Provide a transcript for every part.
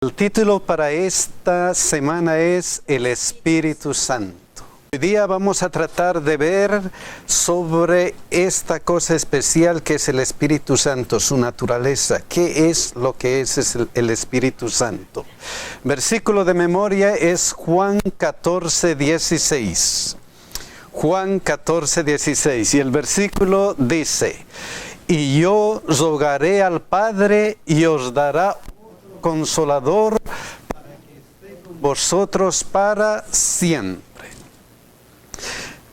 El título para esta semana es El Espíritu Santo. Hoy día vamos a tratar de ver sobre esta cosa especial que es el Espíritu Santo, su naturaleza. ¿Qué es lo que es el Espíritu Santo? Versículo de memoria es Juan 14, 16. Juan 14, 16. Y el versículo dice: y yo rogaré al Padre y os dará un consolador para que esté con vosotros para siempre.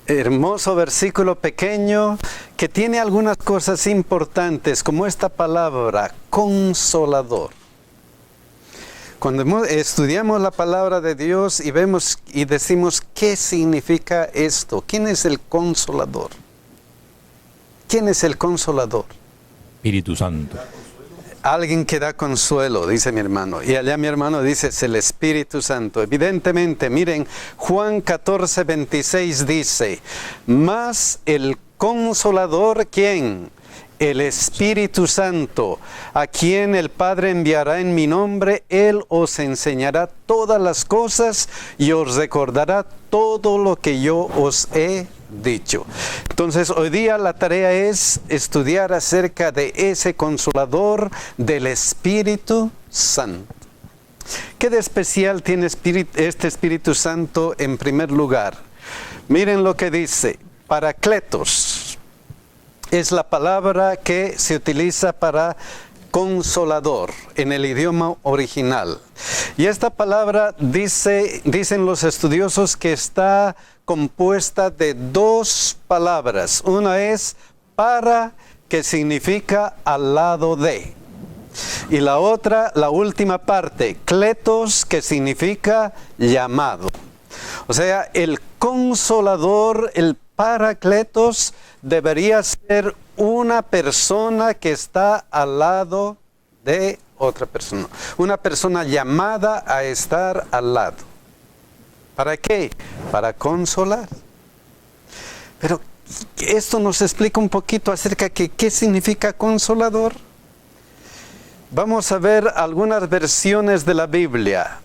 Hermoso versículo pequeño que tiene algunas cosas importantes, como esta palabra, consolador. Cuando estudiamos la palabra de Dios y vemos y decimos, ¿qué significa esto? ¿Quién es el consolador? ¿Quién es el consolador? Espíritu Santo. Alguien que da consuelo, dice mi hermano. Y allá mi hermano dice, es el Espíritu Santo. Evidentemente, miren, Juan 14, 26 dice, mas el consolador, ¿quién? El Espíritu Santo, a quien el Padre enviará en mi nombre, Él os enseñará todas las cosas y os recordará todo lo que yo os he dicho. Entonces, hoy día la tarea es estudiar acerca de ese consolador del Espíritu Santo. ¿Qué de especial tiene este Espíritu Santo en primer lugar? Miren lo que dice, Paracletos. Es la palabra que se utiliza para consolador en el idioma original. Y esta palabra dicen los estudiosos que está compuesta de dos palabras. Una es para, que significa al lado de. Y la otra, la última parte, kletos, que significa llamado. O sea, el consolador, el Paracletos, debería ser una persona que está al lado de otra persona. Una persona llamada a estar al lado. ¿Para qué? Para consolar. Pero esto nos explica un poquito acerca de qué significa consolador. Vamos a ver algunas versiones de la Biblia.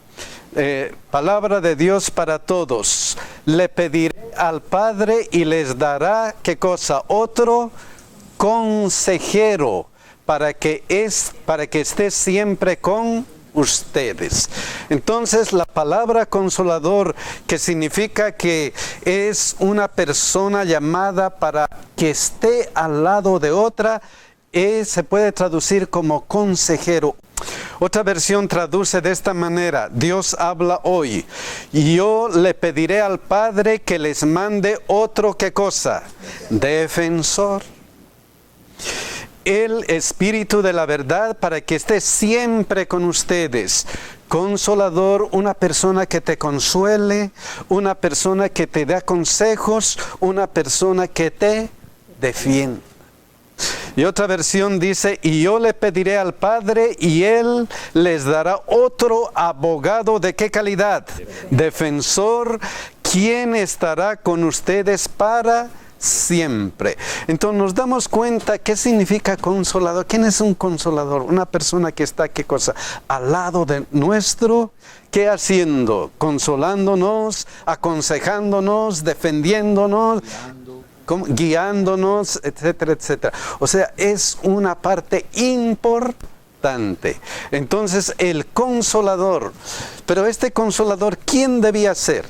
Palabra de Dios para todos. Le pediré al Padre y les dará, ¿qué cosa? Otro consejero para que esté siempre con ustedes. Entonces, la palabra consolador, que significa que es una persona llamada para que esté al lado de otra, se puede traducir como consejero. Otra versión traduce de esta manera: Dios habla hoy, y yo le pediré al Padre que les mande otro, ¿qué cosa? Defensor. El Espíritu de la verdad para que esté siempre con ustedes. Consolador, una persona que te consuele, una persona que te da consejos, una persona que te defiende. Y otra versión dice, y yo le pediré al Padre y Él les dará otro abogado, ¿de qué calidad? Defensor, quien estará con ustedes para siempre. Entonces nos damos cuenta qué significa consolador. ¿Quién es un consolador? Una persona que está, ¿qué cosa? Al lado de nuestro, ¿qué haciendo? Consolándonos, aconsejándonos, defendiéndonos, guiándonos, etcétera, etcétera. O sea, es una parte importante. Entonces, el consolador. Pero este consolador, ¿quién debía ser?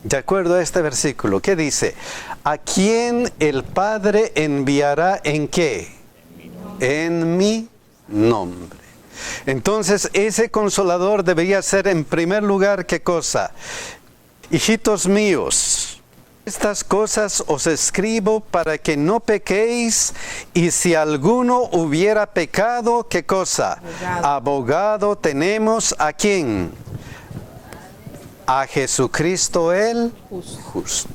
De acuerdo a este versículo, ¿qué dice? ¿A quién el Padre enviará en qué? En mi nombre. Entonces, ese consolador debería ser en primer lugar, ¿qué cosa? Hijitos míos, estas cosas os escribo para que no pequéis, y si alguno hubiera pecado, ¿qué cosa? Abogado tenemos, ¿a quién? A Jesucristo el justo.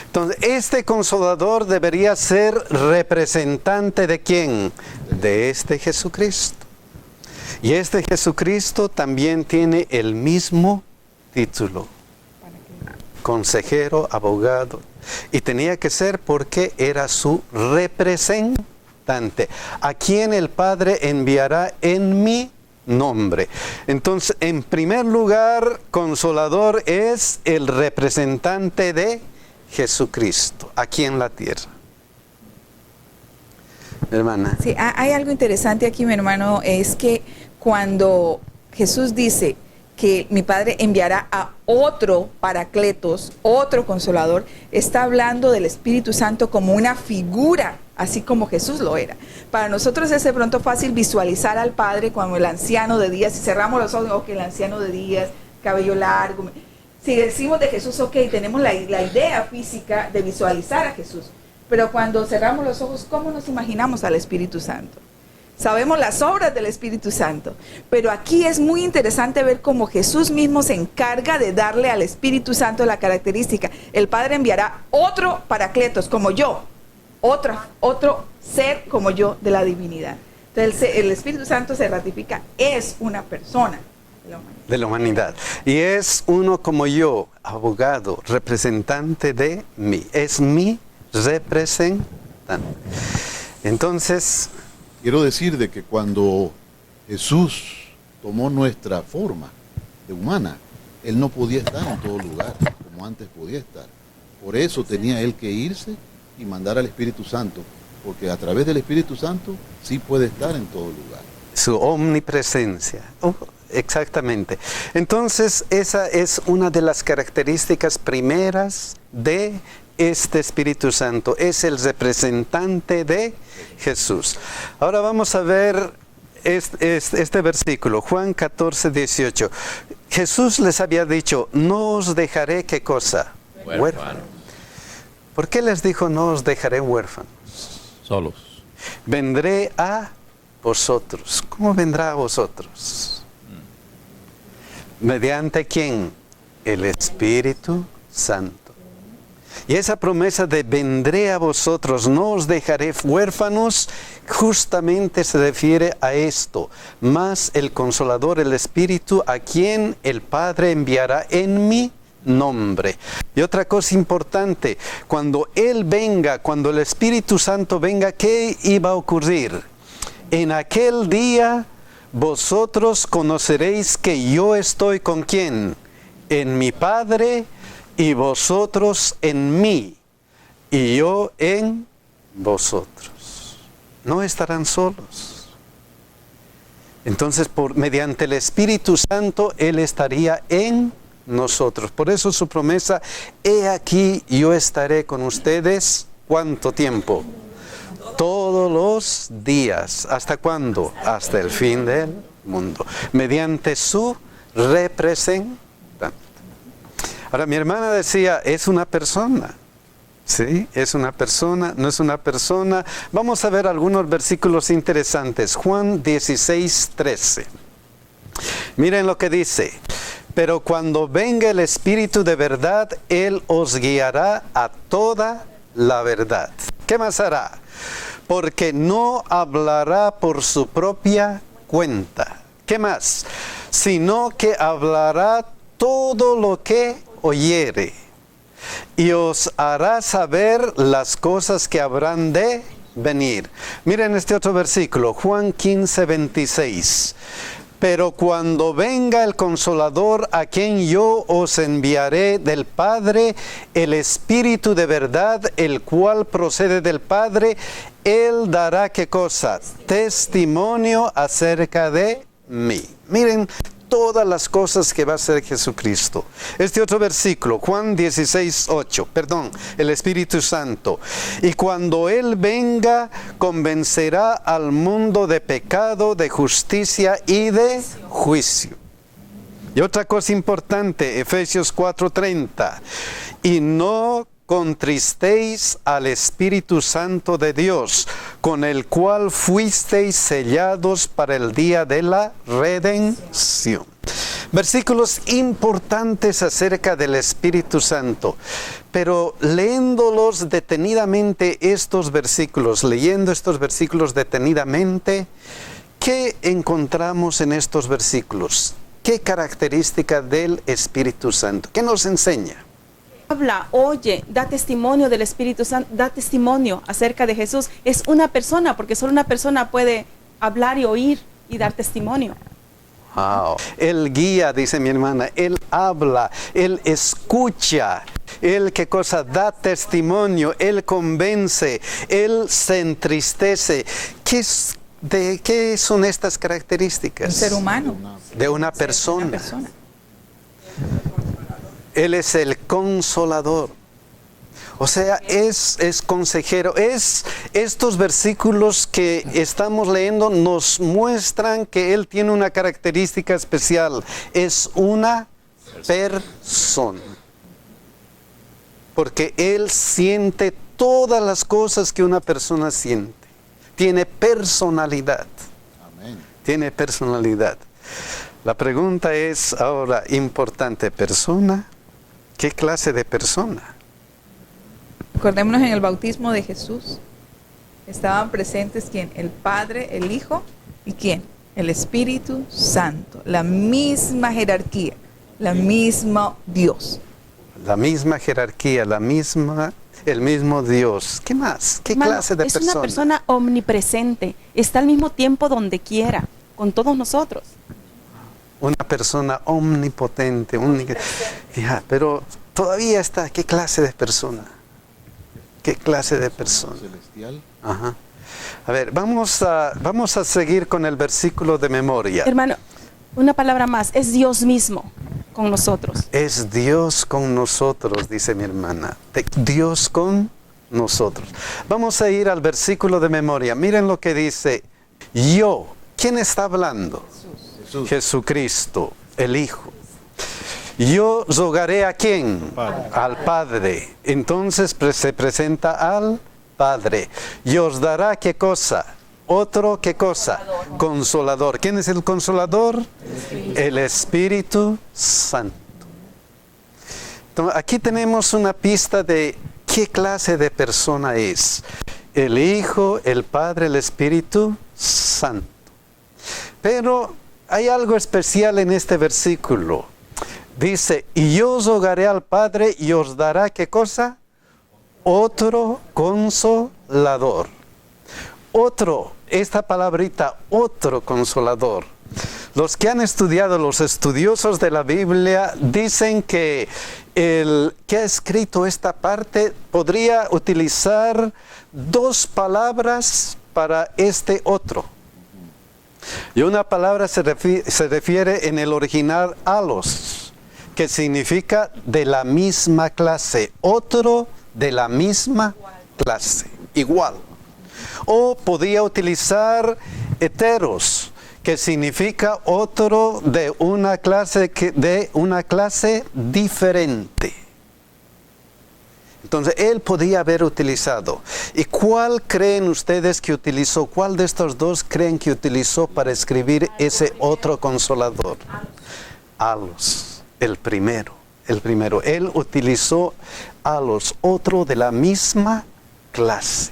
Entonces, este consolador debería ser representante ¿de quién? De este Jesucristo. Y este Jesucristo también tiene el mismo título. Consejero, abogado. Y tenía que ser porque era su representante. A quien el Padre enviará en mi nombre. Entonces, en primer lugar, Consolador es el representante de Jesucristo aquí en la tierra. Hermana. Sí, hay algo interesante aquí, mi hermano, es que cuando Jesús dice que mi Padre enviará a otro Paracletos, otro Consolador, está hablando del Espíritu Santo como una figura, así como Jesús lo era. Para nosotros es de pronto fácil visualizar al Padre como el anciano de días. Si cerramos los ojos, ok, el anciano de días, cabello largo. Si decimos de Jesús, ok, tenemos la idea física de visualizar a Jesús. Pero cuando cerramos los ojos, ¿cómo nos imaginamos al Espíritu Santo? Sabemos las obras del Espíritu Santo, pero aquí es muy interesante ver cómo Jesús mismo se encarga de darle al Espíritu Santo la característica. El Padre enviará otro Paracletos, como yo, otro ser como yo de la divinidad. Entonces el Espíritu Santo se ratifica, es una persona de la humanidad. Y es uno como yo, abogado, representante de mí. Es mi representante. Entonces, quiero decir de que cuando Jesús tomó nuestra forma de humana, Él no podía estar en todo lugar como antes podía estar. Por eso tenía Él que irse y mandar al Espíritu Santo, porque a través del Espíritu Santo sí puede estar en todo lugar. Su omnipresencia. Exactamente. Entonces, esa es una de las características primeras de este Espíritu Santo. Es el representante de Jesús. Ahora vamos a ver este versículo, Juan 14, 18. Jesús les había dicho, no os dejaré, ¿qué cosa? Huérfanos. ¿Por qué les dijo, no os dejaré huérfanos? Solos. Vendré a vosotros. ¿Cómo vendrá a vosotros? ¿Mediante quién? El Espíritu Santo. Y esa promesa de vendré a vosotros, no os dejaré huérfanos, justamente se refiere a esto. Más el Consolador, el Espíritu, a quien el Padre enviará en mi nombre. Y otra cosa importante, cuando Él venga, cuando el Espíritu Santo venga, ¿qué iba a ocurrir? En aquel día vosotros conoceréis que yo estoy ¿con quién? En mi Padre, y vosotros en mí, y yo en vosotros. No estarán solos. Entonces, mediante el Espíritu Santo, Él estaría en nosotros. Por eso su promesa, he aquí, yo estaré con ustedes, ¿cuánto tiempo? Todos los días. ¿Hasta cuándo? Hasta el fin del mundo. Mediante su representación. Ahora, mi hermana decía, es una persona. ¿Sí? Es una persona, no es una persona. Vamos a ver algunos versículos interesantes. Juan 16, 13. Miren lo que dice. Pero cuando venga el Espíritu de verdad, Él os guiará a toda la verdad. ¿Qué más hará? Porque no hablará por su propia cuenta. ¿Qué más? Sino que hablará todo lo que oyere, y os hará saber las cosas que habrán de venir. Miren este otro versículo, Juan 15, 26. Pero cuando venga el Consolador, a quien yo os enviaré del Padre, el Espíritu de verdad, el cual procede del Padre, Él dará, ¿qué cosa? Testimonio acerca de mí. Miren todas las cosas que va a hacer Jesucristo. Este otro versículo, Juan 16, 8, el Espíritu Santo. Y cuando Él venga, convencerá al mundo de pecado, de justicia y de juicio. Y otra cosa importante, Efesios 4:30. Y no contristéis al Espíritu Santo de Dios, con el cual fuisteis sellados para el día de la redención. Versículos importantes acerca del Espíritu Santo, pero leyéndolos detenidamente estos versículos, ¿qué encontramos en estos versículos? ¿Qué característica del Espíritu Santo? ¿Qué nos enseña? Habla, oye, da testimonio del Espíritu Santo, da testimonio acerca de Jesús. Es una persona, porque solo una persona puede hablar y oír y dar testimonio. Wow. Él guía, dice mi hermana, Él habla, Él escucha, Él qué cosa, da testimonio, Él convence, Él se entristece. ¿De qué son estas características? Un ser humano. De una Una persona. persona. Él es el consolador. O sea, es consejero. Estos versículos que estamos leyendo nos muestran que Él tiene una característica especial. Es una persona. Porque Él siente todas las cosas que una persona siente. Tiene personalidad. Amén. Tiene personalidad. La pregunta es ahora importante. ¿Persona? ¿Qué clase de persona? Acordémonos en el bautismo de Jesús. Estaban presentes ¿quién? El Padre, el Hijo y ¿quién? El Espíritu Santo. La misma jerarquía, la misma Dios. La misma jerarquía, el mismo Dios. ¿Qué más? ¿Qué Hermano, clase de es persona? una persona omnipresente. Está al mismo tiempo donde quiera, con todos nosotros. Una persona omnipotente. Ya, pero todavía está. ¿Qué clase de persona? ¿Qué clase de persona? Celestial. Ajá. A ver, vamos a seguir con el versículo de memoria. Hermano, una palabra más. Es Dios mismo con nosotros. Es Dios con nosotros, dice mi hermana. Dios con nosotros. Vamos a ir al versículo de memoria. Miren lo que dice. Yo. ¿Quién está hablando? Jesús. Jesucristo, el Hijo. Yo rogaré ¿a quién? Al Padre. Entonces se presenta al Padre. Y os dará ¿qué cosa? Otro ¿qué cosa? Consolador. ¿Quién es el consolador? El Espíritu Santo. Entonces, aquí tenemos una pista de qué clase de persona es. El Hijo, el Padre, el Espíritu Santo. Pero hay algo especial en este versículo. Dice, y yo os rogaré al Padre y os dará ¿qué cosa? Otro consolador. Otro, esta palabrita, otro consolador. Los que han estudiado, los estudiosos de la Biblia, dicen que el que ha escrito esta parte podría utilizar dos palabras para este otro. Y una palabra se refiere en el original alos, que significa de la misma clase. Otro de la misma clase, igual. O podía utilizar heteros, que significa otro de una clase diferente. Entonces, él podía haber utilizado. ¿Y cuál creen ustedes que utilizó? ¿Cuál de estos dos creen que utilizó para escribir ese otro consolador? Alos, el primero. Él utilizó alos, otro de la misma clase.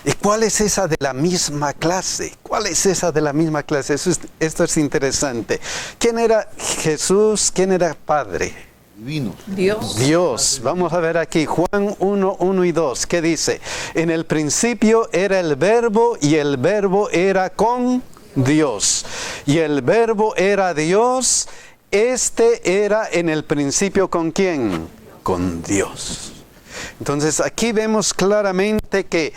¿Y cuál es esa de la misma clase? ¿Cuál es esa de la misma clase? Esto es interesante. ¿Quién era Jesús? ¿Quién era Padre? Divino. Dios. Vamos a ver aquí, Juan 1, 1 y 2. ¿Qué dice? En el principio era el Verbo y el Verbo era con Dios. Y el Verbo era Dios. Este era en el principio ¿con quién? Con Dios. Entonces aquí vemos claramente que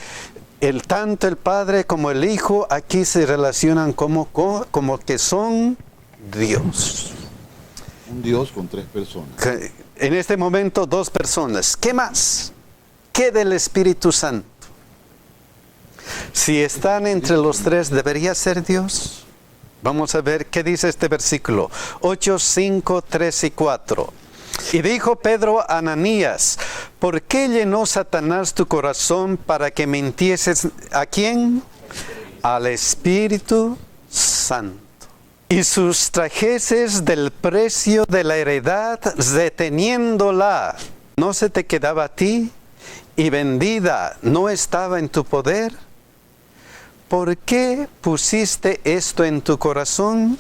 tanto el Padre como el Hijo aquí se relacionan como que son Dios. Un Dios con tres personas. En este momento dos personas. ¿Qué más? ¿Qué del Espíritu Santo? Si están entre los tres, ¿debería ser Dios? Vamos a ver qué dice este versículo. 8, 5, 3 y 4. Y dijo Pedro a Ananías, ¿por qué llenó Satanás tu corazón para que mintieses a quién? Al Espíritu Santo. Y sustrajeses del precio de la heredad reteniéndola. ¿No se te quedaba a ti? Y vendida, ¿no estaba en tu poder? ¿Por qué pusiste esto en tu corazón?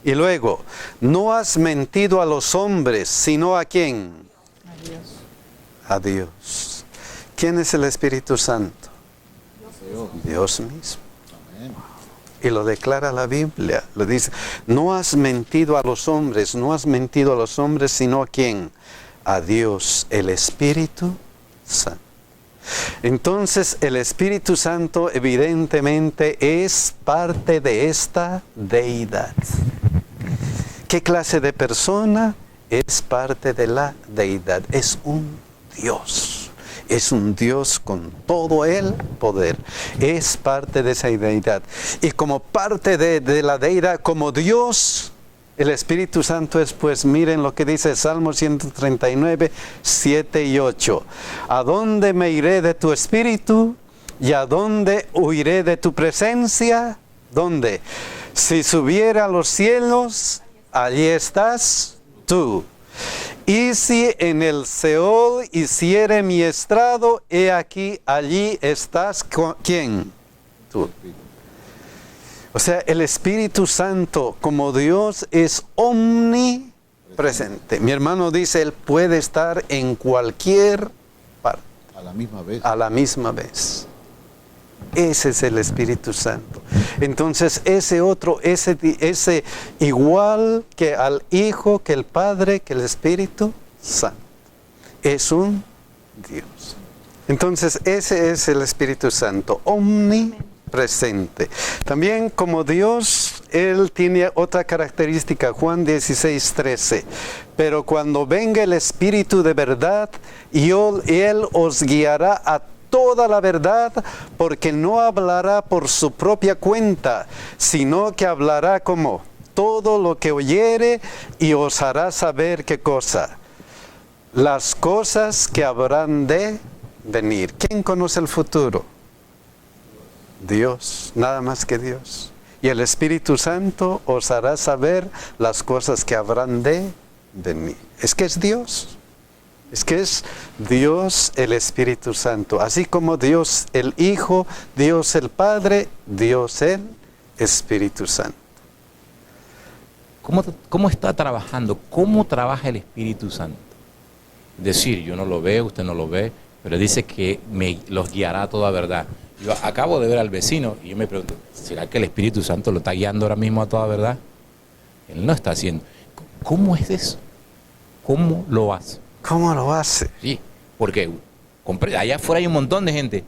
Y luego, no has mentido a los hombres, sino ¿a quién? A Dios. A Dios. ¿Quién es el Espíritu Santo? Dios. Dios mismo. Amén. y lo declara la Biblia. Lo dice, no has mentido a los hombres, no has mentido a los hombres, sino a quién, a Dios, el Espíritu Santo. Entonces el Espíritu Santo evidentemente es parte de esta deidad. ¿Qué clase de persona? Es parte de la deidad, es un Dios. Es un Dios con todo el poder. Es parte de esa deidad. Y como parte de la deidad, como Dios, el Espíritu Santo es, pues, miren lo que dice Salmo 139, 7 y 8. ¿A dónde me iré de tu Espíritu? ¿Y a dónde huiré de tu presencia? ¿Dónde? Si subiera a los cielos, allí estás tú. Y si en el Seol hiciere mi estrado, he aquí, allí estás, ¿quién? Tú. O sea, el Espíritu Santo como Dios es omnipresente. Mi hermano dice, Él puede estar en cualquier parte. A la misma vez. A la misma vez. Ese es el Espíritu Santo. Entonces ese igual que al Hijo, que el Padre, que el Espíritu Santo, es un Dios. Entonces ese es el Espíritu Santo, omnipresente. También como Dios, Él tiene otra característica, Juan 16, 13. Pero cuando venga el Espíritu de verdad, Él os guiará a toda la verdad, porque no hablará por su propia cuenta, sino que hablará como todo lo que oyere y os hará saber qué cosa. Las cosas que habrán de venir. ¿Quién conoce el futuro? Dios, nada más que Dios. Y el Espíritu Santo os hará saber las cosas que habrán de venir. Es que es Dios. Es que es Dios el Espíritu Santo, así como Dios el Hijo, Dios el Padre, Dios el Espíritu Santo. ¿Cómo está trabajando? ¿Cómo trabaja el Espíritu Santo? Es decir, yo no lo veo, usted no lo ve, pero dice que los guiará a toda verdad. Yo acabo de ver al vecino y yo me pregunto, ¿será que el Espíritu Santo lo está guiando ahora mismo a toda verdad? Él no está haciendo. ¿Cómo es eso? ¿Cómo lo hace? ¿Cómo lo hace? Sí, porque allá afuera hay un montón de gente.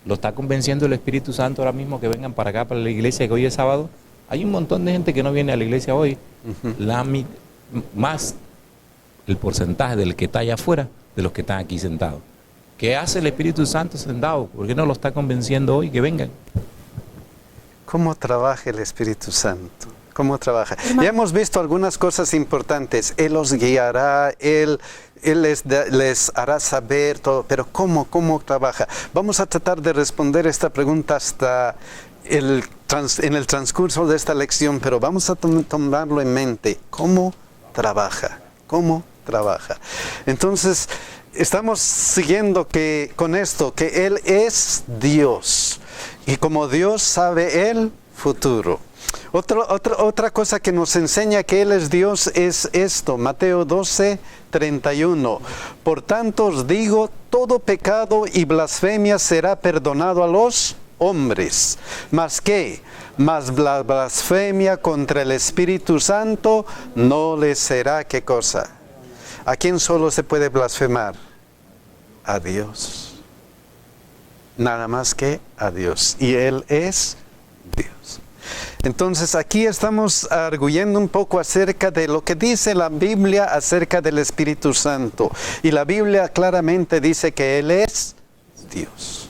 ¿Lo está convenciendo el Espíritu Santo ahora mismo que vengan para acá, para la iglesia, que hoy es sábado? Hay un montón de gente que no viene a la iglesia hoy. Más el porcentaje del que está allá afuera de los que están aquí sentados. ¿Qué hace el Espíritu Santo sentado? ¿Por qué no lo está convenciendo hoy que vengan? ¿Cómo trabaja el Espíritu Santo? ¿Cómo trabaja? Ya hemos visto algunas cosas importantes. Él los guiará, Él les hará saber todo, pero ¿cómo trabaja? Vamos a tratar de responder esta pregunta hasta en el transcurso de esta lección, pero vamos a tomarlo en mente. ¿Cómo trabaja? ¿Cómo trabaja? Entonces, estamos siguiendo con esto, que Él es Dios, y como Dios sabe el futuro. Otra cosa que nos enseña que Él es Dios es esto, Mateo 12, 31. Por tanto os digo, todo pecado y blasfemia será perdonado a los hombres. ¿Mas qué? Mas la blasfemia contra el Espíritu Santo no les será, ¿qué cosa? ¿A quién solo se puede blasfemar? A Dios. Nada más que a Dios. Y Él es Dios. Entonces aquí estamos arguyendo un poco acerca de lo que dice la Biblia acerca del Espíritu Santo. Y la Biblia claramente dice que Él es Dios.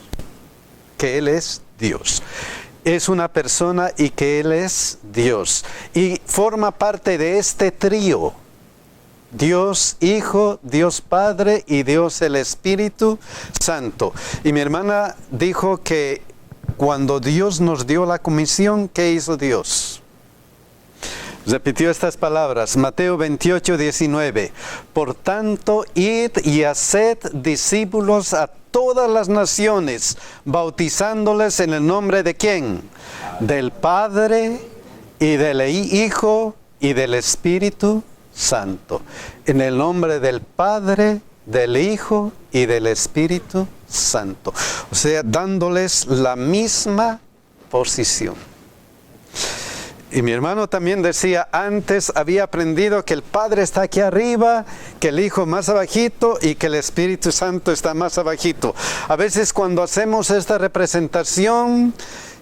Que Él es Dios. Es una persona y que Él es Dios. Y forma parte de este trío. Dios Hijo, Dios Padre y Dios el Espíritu Santo. Y mi hermana dijo que cuando Dios nos dio la comisión, ¿qué hizo Dios? Repitió estas palabras, Mateo 28, 19. Por tanto, id y haced discípulos a todas las naciones, bautizándoles en el nombre de ¿quién? Del Padre y del Hijo y del Espíritu Santo. En el nombre del Padre, del Hijo y del Espíritu Santo. O sea, dándoles la misma posición. Y mi hermano también decía, antes había aprendido que el Padre está aquí arriba, que el Hijo más abajito y que el Espíritu Santo está más abajito. A veces cuando hacemos esta representación,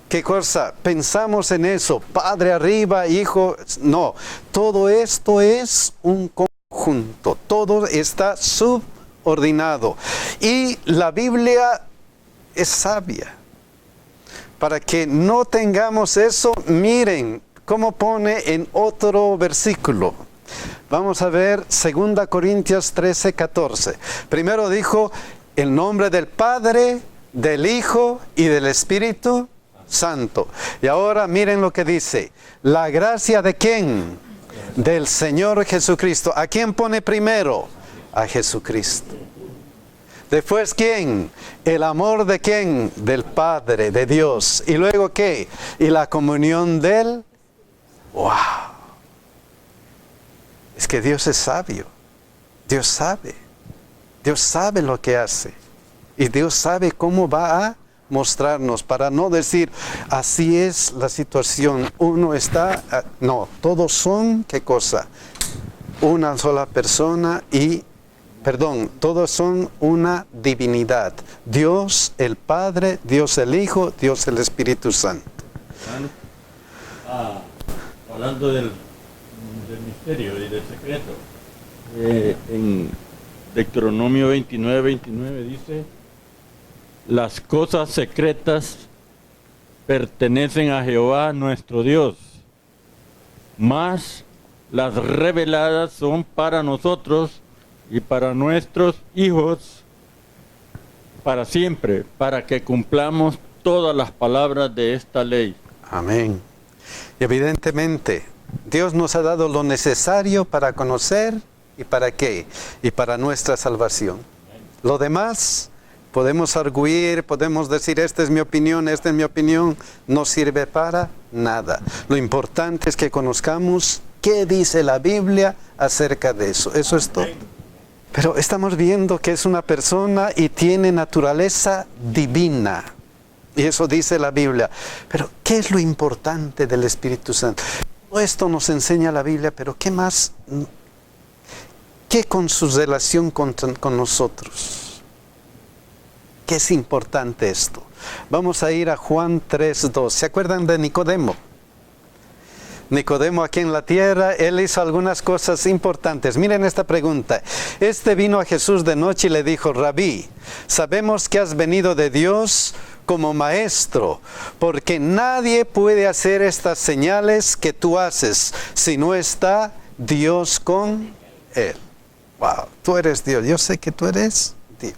¿qué cosa? Pensamos en eso, Padre arriba, Hijo. No, todo esto es un conjunto, todo está subordinado. Y la Biblia es sabia. Para que no tengamos eso, miren cómo pone en otro versículo. Vamos a ver 2 Corintios 13, 14. Primero dijo, el nombre del Padre, del Hijo y del Espíritu Santo. Y ahora miren lo que dice. La gracia de ¿quién? Del Señor Jesucristo. ¿A quién pone primero? A Jesucristo. Después, ¿quién? El amor de ¿quién? Del Padre, de Dios. ¿Y luego qué? Y la comunión del... ¡Wow! Es que Dios es sabio. Dios sabe. Dios sabe lo que hace. Y Dios sabe cómo va a mostrarnos, para no decir, así es la situación. Uno está... No, todos son, ¿qué cosa? Una sola persona y... Perdón, todos son una divinidad. Dios el Padre, Dios el Hijo, Dios el Espíritu Santo. Hablando del misterio y del secreto, en Deuteronomio 29, 29 dice, las cosas secretas pertenecen a Jehová nuestro Dios, mas las reveladas son para nosotros y para nuestros hijos para siempre, para que cumplamos todas las palabras de esta ley. Amén. Y evidentemente, Dios nos ha dado lo necesario para conocer, ¿y para qué? Y para nuestra salvación. Lo demás, podemos arguir, podemos decir, esta es mi opinión, no sirve para nada. Lo importante es que conozcamos qué dice la Biblia acerca de eso. Eso es todo. Pero estamos viendo que es una persona y tiene naturaleza divina. Y eso dice la Biblia. Pero, ¿qué es lo importante del Espíritu Santo? Todo esto nos enseña la Biblia, pero ¿qué más? ¿Qué con su relación con nosotros? ¿Qué es importante esto? Vamos a ir a Juan 3:2. ¿Se acuerdan de Nicodemo? Nicodemo aquí en la tierra, él hizo algunas cosas importantes. Miren esta pregunta. Este vino a Jesús de noche y le dijo, Rabí, sabemos que has venido de Dios como maestro, porque nadie puede hacer estas señales que tú haces si no está Dios con él. Wow, tú eres Dios, yo sé que tú eres Dios.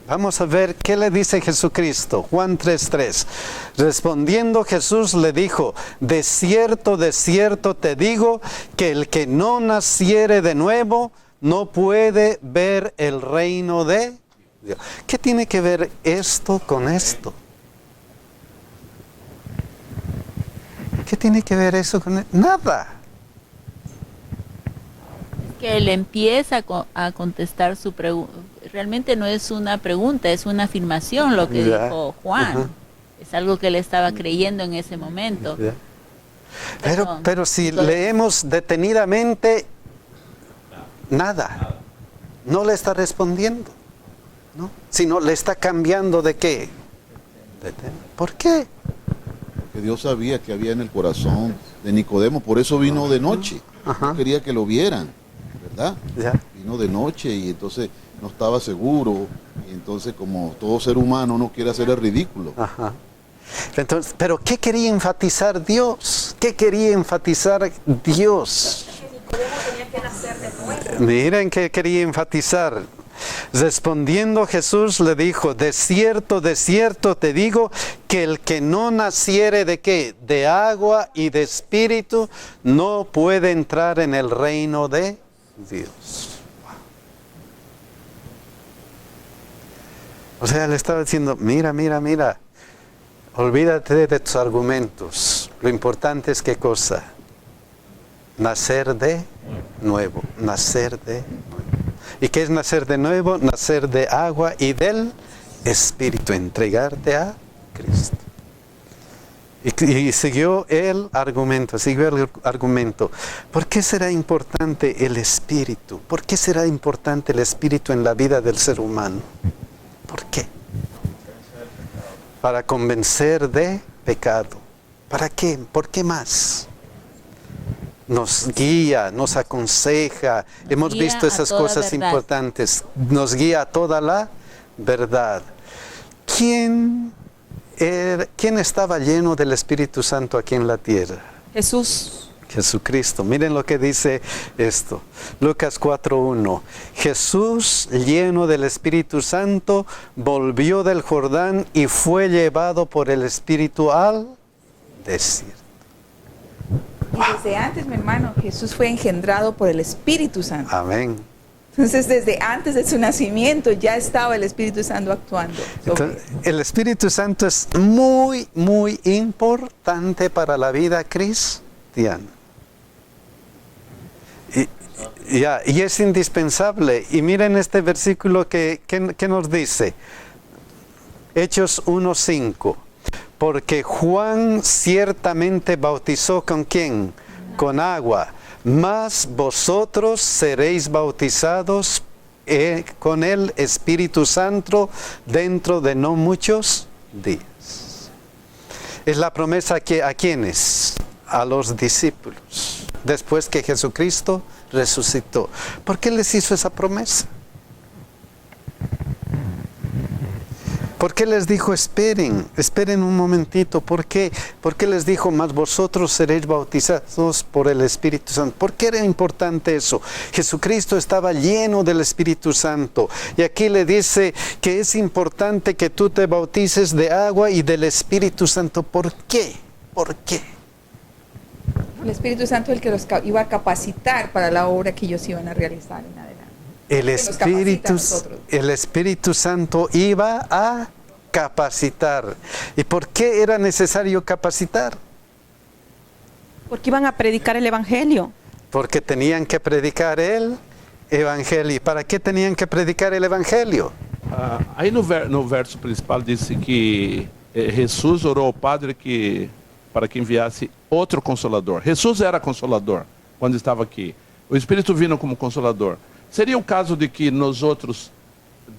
Vamos a ver qué le dice Jesucristo. Juan 3:3. Respondiendo Jesús le dijo, de cierto te digo, que el que no naciere de nuevo no puede ver el reino de Dios. ¿Qué tiene que ver esto con esto? ¿Qué tiene que ver eso con esto? Nada. Que él empieza a contestar su pregunta. Realmente no es una pregunta, es una afirmación lo que dijo Juan. Uh-huh. Es algo que él estaba creyendo en ese momento. Pero si leemos detenidamente, nada. No le está respondiendo, ¿no? Sino le está cambiando de qué. ¿Por qué? Porque Dios sabía que había en el corazón de Nicodemo, por eso vino de noche. No quería que lo vieran, ¿verdad? Vino de noche y entonces no estaba seguro, y entonces como todo ser humano no quiere hacer el ridículo. Entonces, pero ¿qué quería enfatizar Dios? ¿Qué quería enfatizar Dios? Miren qué quería enfatizar. Respondiendo Jesús le dijo, de cierto te digo, que el que no naciere de ¿qué? De agua y de espíritu, no puede entrar en el reino de Dios. O sea, le estaba diciendo, mira, olvídate de tus argumentos. Lo importante es qué cosa. Nacer de nuevo, nacer de nuevo. ¿Y qué es nacer de nuevo? Nacer de agua y del Espíritu, entregarte a Cristo. Y siguió el argumento. ¿Por qué será importante el Espíritu? ¿Por qué será importante el Espíritu en la vida del ser humano? ¿Por qué? Para convencer de pecado. ¿Para qué? ¿Por qué más? Nos guía, nos aconseja. Hemos guía visto esas a toda cosas verdad. importantes. Nos guía a toda la verdad. ¿Quién estaba lleno del Espíritu Santo aquí en la tierra? Jesús. Jesucristo. Miren lo que dice esto. Lucas 4:1. Jesús, lleno del Espíritu Santo, volvió del Jordán y fue llevado por el Espíritu al desierto. Y desde antes, mi hermano, Jesús fue engendrado por el Espíritu Santo. Amén. Entonces, desde antes de su nacimiento ya estaba el Espíritu Santo actuando. Entonces, el Espíritu Santo es muy, muy importante para la vida cristiana. Y es indispensable. Y miren este versículo que nos dice. Hechos 1:5. Porque Juan ciertamente bautizó ¿con quién? Con agua. Mas vosotros seréis bautizados con el Espíritu Santo dentro de no muchos días. Es la promesa ¿a quiénes? A los discípulos. Después que Jesucristo resucitó. ¿Por qué les hizo esa promesa? ¿Por qué les dijo esperen un momentito? ¿Por qué les dijo mas vosotros seréis bautizados por el Espíritu Santo? ¿Por qué era importante eso? Jesucristo estaba lleno del Espíritu Santo y aquí le dice que es importante que tú te bautices de agua y del Espíritu Santo. ¿Por qué? ¿Por qué? El Espíritu Santo es el que los iba a capacitar para la obra que ellos iban a realizar en adelante. El Espíritu Santo iba a capacitar. ¿Y por qué era necesario capacitar? Porque iban a predicar el Evangelio. Porque tenían que predicar el Evangelio. ¿Y para qué tenían que predicar el Evangelio? Aí no verso principal disse que Jesus orou ao Padre para que enviasse outro Consolador. Jesus era Consolador quando estava aqui. O Espírito vindo como Consolador. Seria o caso de que nós outros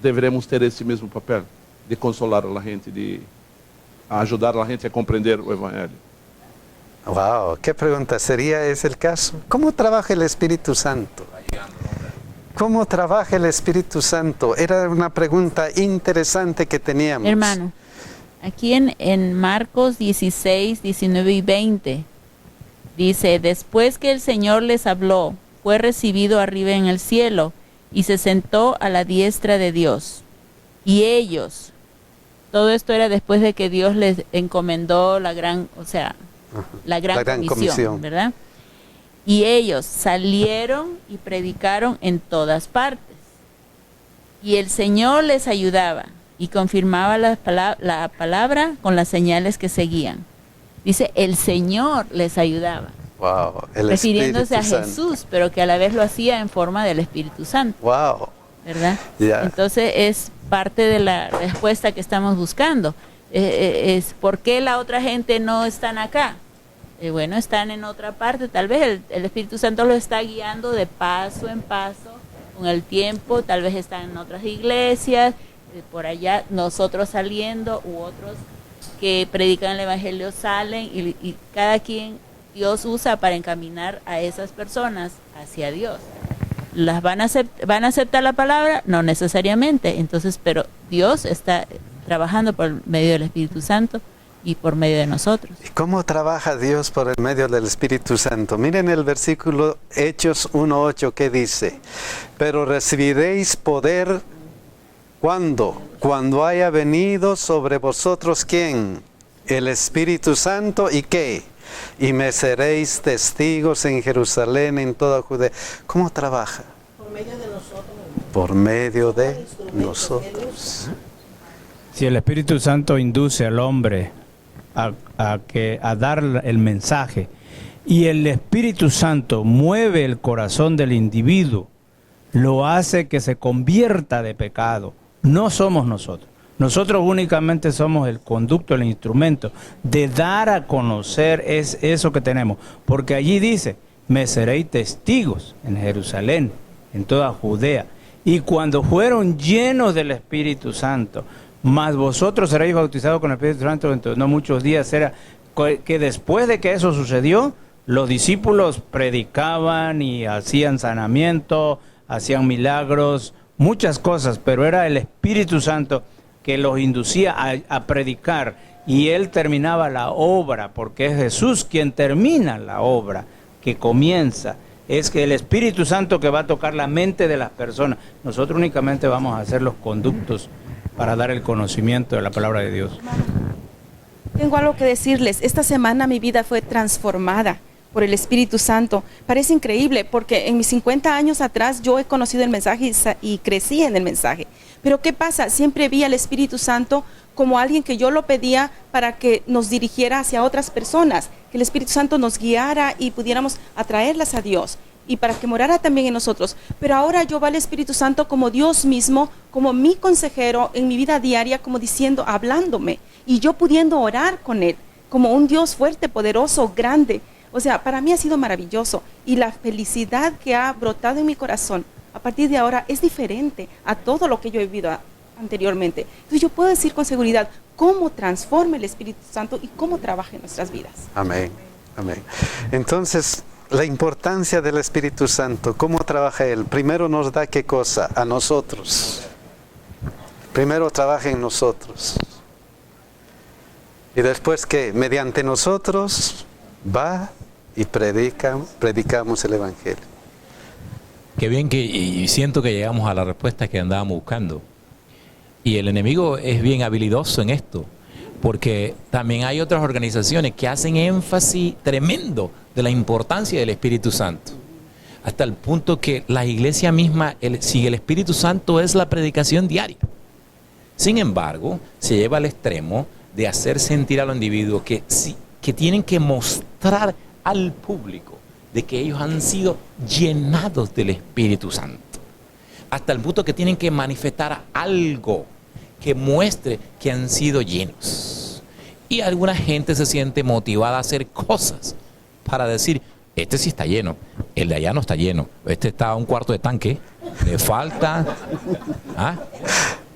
deveremos ter esse mesmo papel? De consolar a gente, de ajudar a gente a compreender o Evangelho? Wow, qué pregunta. ¿Sería ese el caso? ¿Cómo trabaja el Espíritu Santo? ¿Cómo trabaja el Espíritu Santo? Era una pregunta interesante que teníamos. Hermano, aquí en Marcos 16, 19 y 20, dice, después que el Señor les habló, fue recibido arriba en el cielo y se sentó a la diestra de Dios. Y ellos, todo esto era después de que Dios les encomendó la gran comisión, ¿verdad? Y ellos salieron y predicaron en todas partes. Y el Señor les ayudaba y confirmaba la palabra con las señales que seguían. Dice, el Señor les ayudaba. Wow, refiriéndose a Jesús, pero que a la vez lo hacía en forma del Espíritu Santo. Wow. ¿Verdad? Yeah. Entonces es parte de la respuesta que estamos buscando. Es ¿por qué la otra gente no están acá? Bueno, están en otra parte. Tal vez el Espíritu Santo los está guiando de paso en paso con el tiempo. Tal vez están en otras iglesias, por allá, nosotros saliendo u otros que predican el Evangelio salen y cada quien Dios usa para encaminar a esas personas hacia Dios. ¿Las van a aceptar la palabra? No necesariamente. Entonces, pero Dios está trabajando por medio del Espíritu Santo y por medio de nosotros. ¿Y cómo trabaja Dios por el medio del Espíritu Santo? Miren el versículo Hechos 1:8 que dice, pero recibiréis poder ¿cuándo? Cuando haya venido sobre vosotros ¿quién? El Espíritu Santo y ¿qué? Y me seréis testigos en Jerusalén, en toda Judea. ¿Cómo trabaja? Por medio de nosotros. Por medio de nosotros. Si el Espíritu Santo induce al hombre a dar el mensaje y el Espíritu Santo mueve el corazón del individuo, lo hace que se convierta de pecado. No somos nosotros. Nosotros únicamente somos el conducto, el instrumento de dar a conocer eso que tenemos. Porque allí dice, me seréis testigos en Jerusalén, en toda Judea. Y cuando fueron llenos del Espíritu Santo, mas vosotros seréis bautizados con el Espíritu Santo dentro de no muchos días, era que después de que eso sucedió, los discípulos predicaban y hacían sanamiento, hacían milagros, muchas cosas, pero era el Espíritu Santo que los inducía a predicar, y Él terminaba la obra, porque es Jesús quien termina la obra, que comienza. Es que el Espíritu Santo que va a tocar la mente de las personas. Nosotros únicamente vamos a ser los conductos para dar el conocimiento de la palabra de Dios. Tengo algo que decirles. Esta semana mi vida fue transformada por el Espíritu Santo. Parece increíble porque en mis 50 años atrás yo he conocido el mensaje y crecí en el mensaje. Pero ¿qué pasa? Siempre vi al Espíritu Santo como alguien que yo lo pedía para que nos dirigiera hacia otras personas, que el Espíritu Santo nos guiara y pudiéramos atraerlas a Dios y para que morara también en nosotros. Pero ahora yo veo al Espíritu Santo como Dios mismo, como mi consejero en mi vida diaria, como diciendo, hablándome, y yo pudiendo orar con Él, como un Dios fuerte, poderoso, grande. O sea, para mí ha sido maravilloso, y la felicidad que ha brotado en mi corazón a partir de ahora es diferente a todo lo que yo he vivido anteriormente. Entonces yo puedo decir con seguridad cómo transforma el Espíritu Santo y cómo trabaja en nuestras vidas. Amén, amén. Entonces, la importancia del Espíritu Santo, ¿cómo trabaja Él? Primero nos da ¿qué cosa? A nosotros. Primero trabaja en nosotros. Y después que mediante nosotros va y predicamos el Evangelio. Qué bien y siento que llegamos a la respuesta que andábamos buscando. Y el enemigo es bien habilidoso en esto, porque también hay otras organizaciones que hacen énfasis tremendo de la importancia del Espíritu Santo, hasta el punto que la iglesia misma, si el Espíritu Santo es la predicación diaria. Sin embargo, se lleva al extremo de hacer sentir a los individuos que tienen que mostrar al público de que ellos han sido llenados del Espíritu Santo, hasta el punto que tienen que manifestar algo que muestre que han sido llenos. Y alguna gente se siente motivada a hacer cosas para decir, este sí está lleno, el de allá no está lleno, este está a un cuarto de tanque, le falta,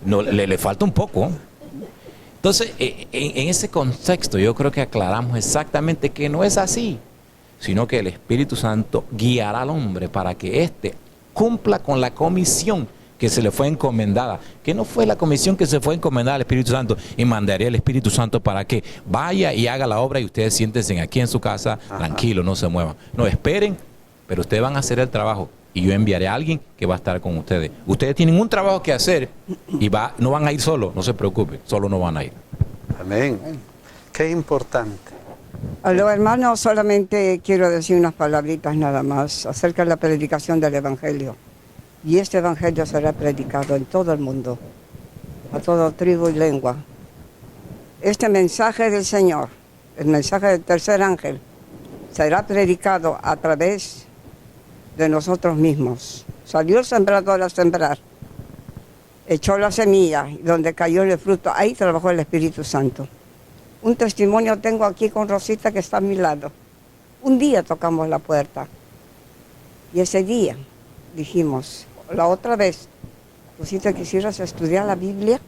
no, le falta un poco. Entonces, en ese contexto yo creo que aclaramos exactamente que no es así, sino que el Espíritu Santo guiará al hombre para que éste cumpla con la comisión que se le fue encomendada, que no fue la comisión que se fue encomendada al Espíritu Santo, y mandaría al Espíritu Santo para que vaya y haga la obra y ustedes siéntense aquí en su casa, tranquilos, no se muevan. No, esperen, pero ustedes van a hacer el trabajo y yo enviaré a alguien que va a estar con ustedes. Ustedes tienen un trabajo que hacer y no van a ir solos, no se preocupen, solo no van a ir. Amén. Qué importante. A los hermanos solamente quiero decir unas palabritas nada más acerca de la predicación del Evangelio. Y este Evangelio será predicado en todo el mundo, a toda tribu y lengua. Este mensaje del Señor, el mensaje del tercer ángel, será predicado a través de nosotros mismos. Salió el sembrador a sembrar, echó la semilla y donde cayó el fruto, ahí trabajó el Espíritu Santo. Un testimonio tengo aquí con Rosita que está a mi lado. Un día tocamos la puerta y ese día dijimos, la otra vez, Rosita, ¿quisieras estudiar la Biblia?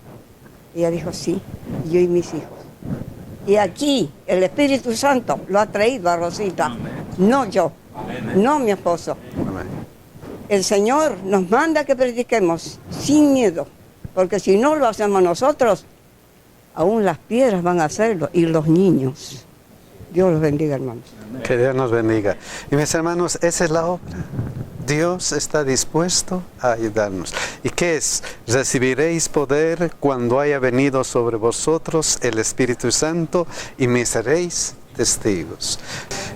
Y ella dijo, sí, yo y mis hijos. Y aquí el Espíritu Santo lo ha traído a Rosita, no yo, no mi esposo. El Señor nos manda que prediquemos sin miedo, porque si no lo hacemos nosotros, aún las piedras van a hacerlo, y los niños. Dios los bendiga, hermanos. Que Dios nos bendiga. Y mis hermanos, esa es la obra. Dios está dispuesto a ayudarnos. ¿Y qué es? Recibiréis poder cuando haya venido sobre vosotros el Espíritu Santo y me seréis testigos.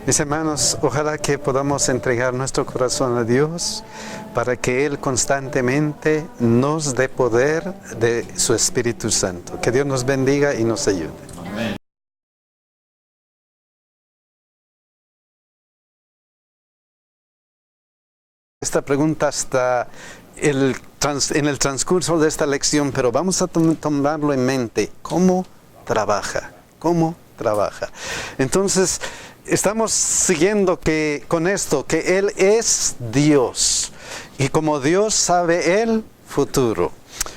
Mis hermanos, ojalá que podamos entregar nuestro corazón a Dios para que Él constantemente nos dé poder de su Espíritu Santo. Que Dios nos bendiga y nos ayude. Amén. Esta pregunta está en el transcurso de esta lección, pero vamos a tomarlo en mente. ¿Cómo trabaja? ¿Cómo trabaja? Entonces, estamos siguiendo con esto, que Él es Dios. Y como Dios sabe el futuro.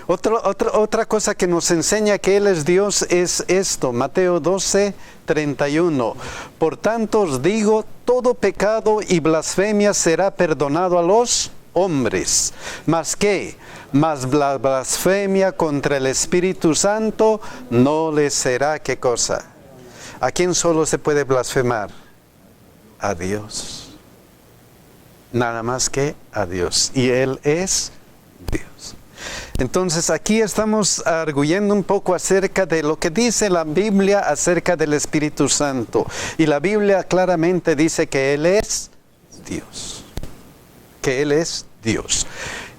Otra cosa que nos enseña que Él es Dios es esto, Mateo 12:31. Por tanto os digo, todo pecado y blasfemia será perdonado a los hombres. ¿Mas qué? Mas la blasfemia contra el Espíritu Santo no les será, ¿qué cosa? ¿A quién solo se puede blasfemar? A Dios. Nada más que a Dios. Y Él es Dios. Entonces aquí estamos arguyendo un poco acerca de lo que dice la Biblia acerca del Espíritu Santo. Y la Biblia claramente dice que Él es Dios. Que Él es Dios.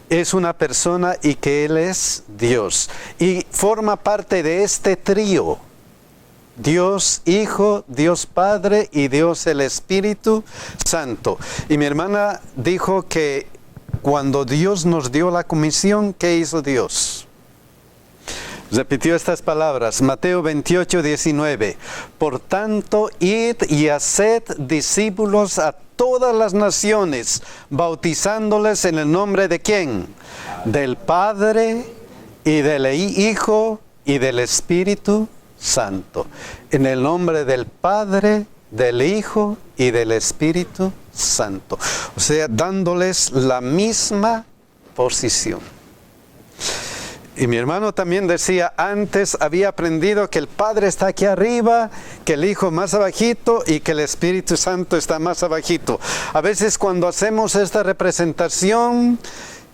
Es una persona y que Él es Dios. Y forma parte de este trío. Dios Hijo, Dios Padre y Dios el Espíritu Santo. Y mi hermana dijo que cuando Dios nos dio la comisión, ¿qué hizo Dios? Repitió estas palabras, Mateo 28:19. Por tanto, id y haced discípulos a todas las naciones, bautizándoles en el nombre de ¿quién? Del Padre y del Hijo y del Espíritu Santo. En el nombre del Padre, del Hijo y del Espíritu Santo. O sea, dándoles la misma posición. Y mi hermano también decía, antes había aprendido que el Padre está aquí arriba, que el Hijo más abajito y que el Espíritu Santo está más abajito. A veces cuando hacemos esta representación,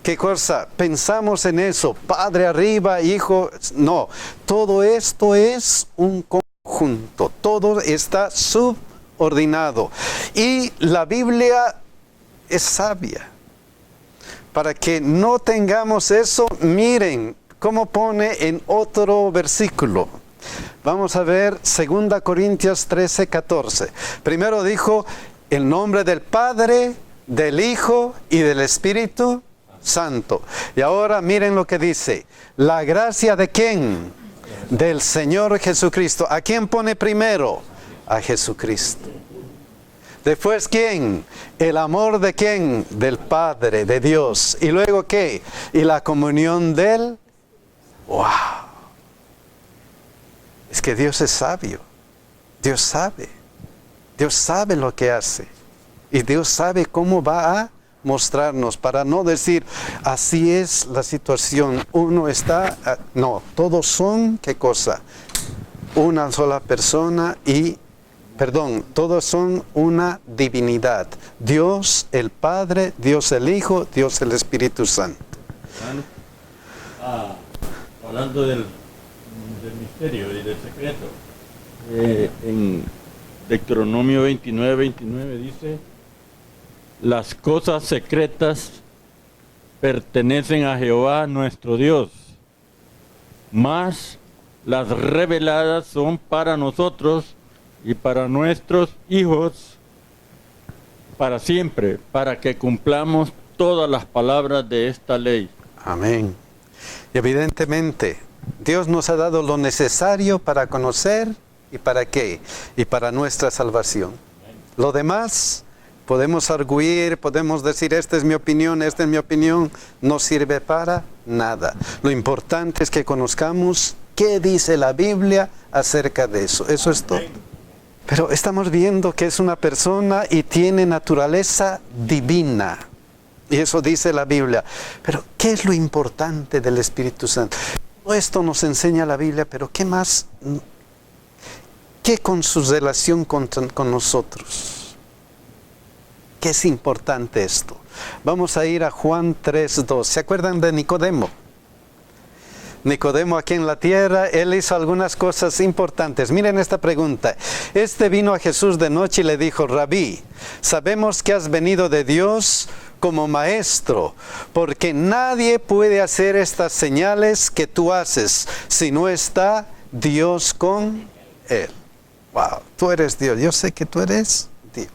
¿qué cosa? Pensamos en eso, Padre arriba, Hijo, no. Todo esto es un conjunto, todo está subordinado. Y la Biblia es sabia. Para que no tengamos eso, miren cómo pone en otro versículo. Vamos a ver 2 Corintios 13:14. Primero dijo, el nombre del Padre, del Hijo y del Espíritu Santo. Y ahora miren lo que dice. La gracia de ¿quién? Del Señor Jesucristo. ¿A quién pone primero? A Jesucristo. Después ¿quién? El amor de ¿quién? Del Padre, de Dios. Y luego ¿qué? Y la comunión del... ¡Wow! Es que Dios es sabio. Dios sabe. Dios sabe lo que hace. Y Dios sabe cómo va a mostrarnos, para no decir, así es la situación, uno está... No, todos son, ¿qué cosa? Una sola persona y... Perdón, todos son una divinidad. Dios el Padre, Dios el Hijo, Dios el Espíritu Santo. Hablando del misterio y del secreto, en Deuteronomio 29:29 dice, las cosas secretas pertenecen a Jehová nuestro Dios, mas las reveladas son para nosotros y para nuestros hijos para siempre, para que cumplamos todas las palabras de esta ley. Amén. Y evidentemente, Dios nos ha dado lo necesario para conocer y para qué, y para nuestra salvación. Lo demás, podemos arguir, podemos decir, esta es mi opinión, no sirve para nada. Lo importante es que conozcamos qué dice la Biblia acerca de eso. Eso es todo. Pero estamos viendo que es una persona y tiene naturaleza divina. Y eso dice la Biblia. Pero, ¿qué es lo importante del Espíritu Santo? Todo esto nos enseña la Biblia, pero ¿qué más? ¿Qué con su relación con nosotros? ¿Qué es importante esto? Vamos a ir a Juan 3:2. ¿Se acuerdan de Nicodemo? Nicodemo aquí en la tierra, él hizo algunas cosas importantes. Miren esta pregunta. Este vino a Jesús de noche y le dijo, Rabí, sabemos que has venido de Dios como maestro, porque nadie puede hacer estas señales que tú haces si no está Dios con él. Wow, tú eres Dios, yo sé que tú eres Dios.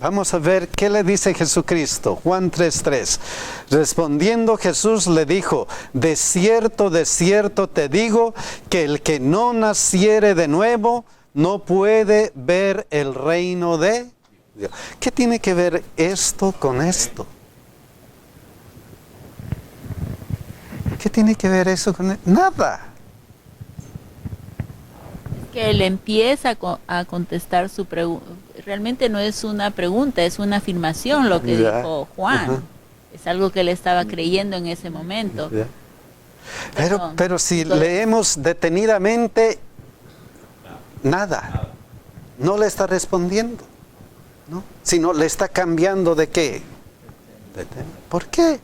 Vamos a ver qué le dice Jesucristo. Juan 3:3. Respondiendo Jesús le dijo, de cierto te digo, que el que no naciere de nuevo no puede ver el reino de Dios. ¿Qué tiene que ver esto con esto? ¿Qué tiene que ver eso con esto? Nada. Que él empieza a contestar su pregunta. Realmente no es una pregunta, es una afirmación lo que dijo Juan. Ajá. Es algo que él estaba creyendo en ese momento. Pero si leemos detenidamente, nada. No le está respondiendo, ¿no? Sino le está cambiando de qué. ¿Por qué?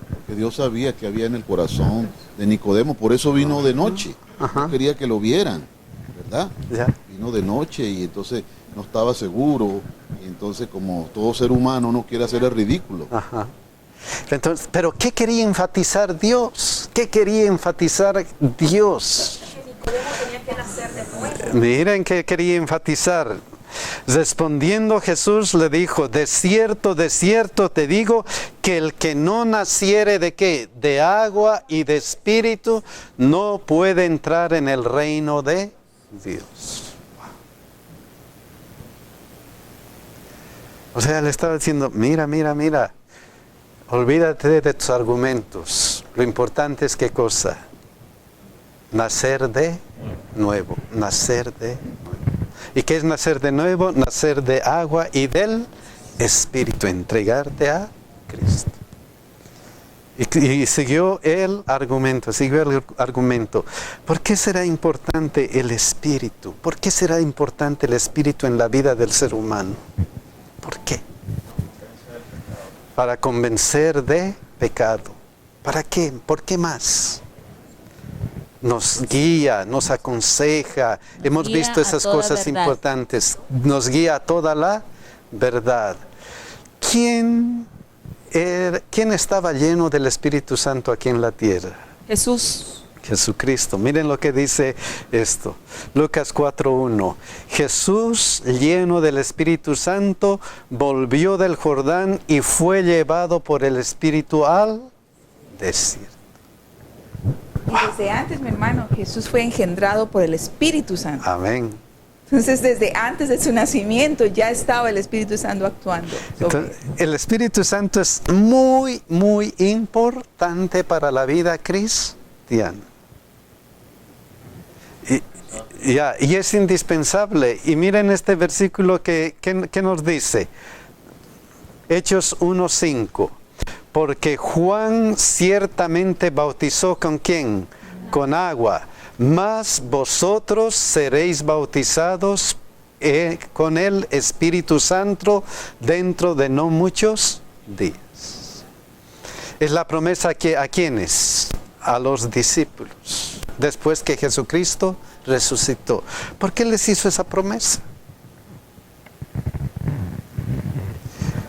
Porque Dios sabía que había en el corazón de Nicodemo, por eso vino de noche. Ajá. No quería que lo vieran, ¿verdad? Ya. Vino de noche y entonces no estaba seguro. Y entonces, como todo ser humano, no quiere hacer el ridículo. Ajá. Entonces, pero ¿qué quería enfatizar Dios? ¿Qué quería enfatizar Dios? Miren qué quería enfatizar. Respondiendo Jesús le dijo, de cierto te digo, que el que no naciere de qué, de agua y de espíritu, no puede entrar en el reino de Dios. O sea, le estaba diciendo, mira, olvídate de tus argumentos. Lo importante es qué cosa. Nacer de nuevo, nacer de nuevo. ¿Y qué es nacer de nuevo? Nacer de agua y del Espíritu, entregarte a Cristo. Y siguió el argumento. ¿Por qué será importante el Espíritu? ¿Por qué será importante el Espíritu en la vida del ser humano? ¿Por qué? Para convencer de pecado. ¿Para qué? ¿Por qué más? Nos guía, nos aconseja. Hemos visto esas cosas importantes. Nos guía a toda la verdad. ¿Quién estaba lleno del Espíritu Santo aquí en la tierra? Jesús. Jesucristo. Miren lo que dice esto. Lucas 4:1. Jesús, lleno del Espíritu Santo, volvió del Jordán y fue llevado por el Espíritu al desierto. Y desde antes, mi hermano, Jesús fue engendrado por el Espíritu Santo. Amén. Entonces, desde antes de su nacimiento ya estaba el Espíritu Santo actuando. Entonces, el Espíritu Santo es muy, muy importante para la vida cristiana. Y es indispensable. Y miren este versículo que nos dice. Hechos 1:5. Porque Juan ciertamente bautizó ¿con quién? Con agua. Mas vosotros seréis bautizados con el Espíritu Santo dentro de no muchos días. Es la promesa que ¿a quiénes? A los discípulos. Después que Jesucristo resucitó. ¿Por qué les hizo esa promesa?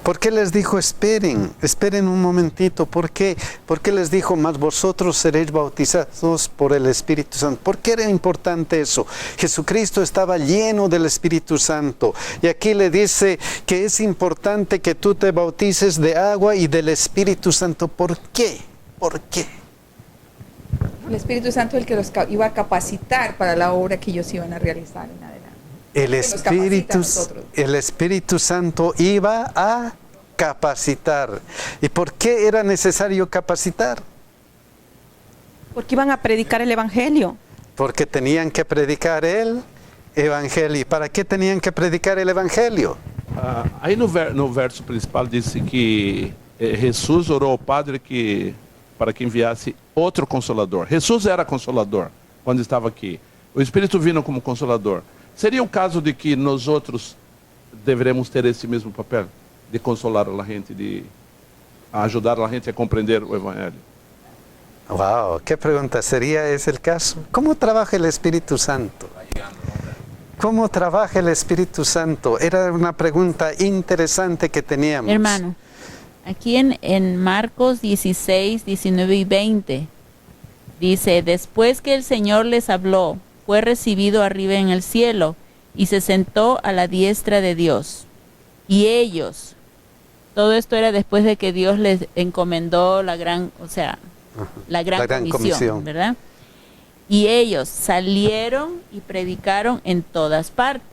¿Por qué les dijo esperen un momentito? ¿Por qué? ¿Por qué les dijo más vosotros seréis bautizados por el Espíritu Santo? ¿Por qué era importante eso? Jesucristo estaba lleno del Espíritu Santo. Y aquí le dice que es importante que tú te bautices de agua y del Espíritu Santo. ¿Por qué? ¿Por qué? El Espíritu Santo es el que los iba a capacitar para la obra que ellos iban a realizar en adelante. El Espíritu Santo iba a capacitar. ¿Y por qué era necesario capacitar? Porque iban a predicar el Evangelio. Porque tenían que predicar el Evangelio. ¿Y para qué tenían que predicar el Evangelio? Aí no verso principal dice que Jesús orou ao Padre para que enviasse outro Consolador. Jesus era Consolador quando estava aqui. O Espírito vino como Consolador. Seria o caso de que nós outros deveremos ter esse mesmo papel de consolar a gente, de ajudar a gente a compreender o Evangelho? Wow, qué pregunta. ¿Sería ese el caso? ¿Cómo trabaja el Espíritu Santo? ¿Cómo trabaja el Espíritu Santo? Era una pregunta interesante que teníamos. Hermano, aquí en Marcos 16, 19 y 20 dice, después que el Señor les habló, fue recibido arriba en el cielo y se sentó a la diestra de Dios. Y ellos, todo esto era después de que Dios les encomendó la gran comisión, ¿verdad? Y ellos salieron y predicaron en todas partes.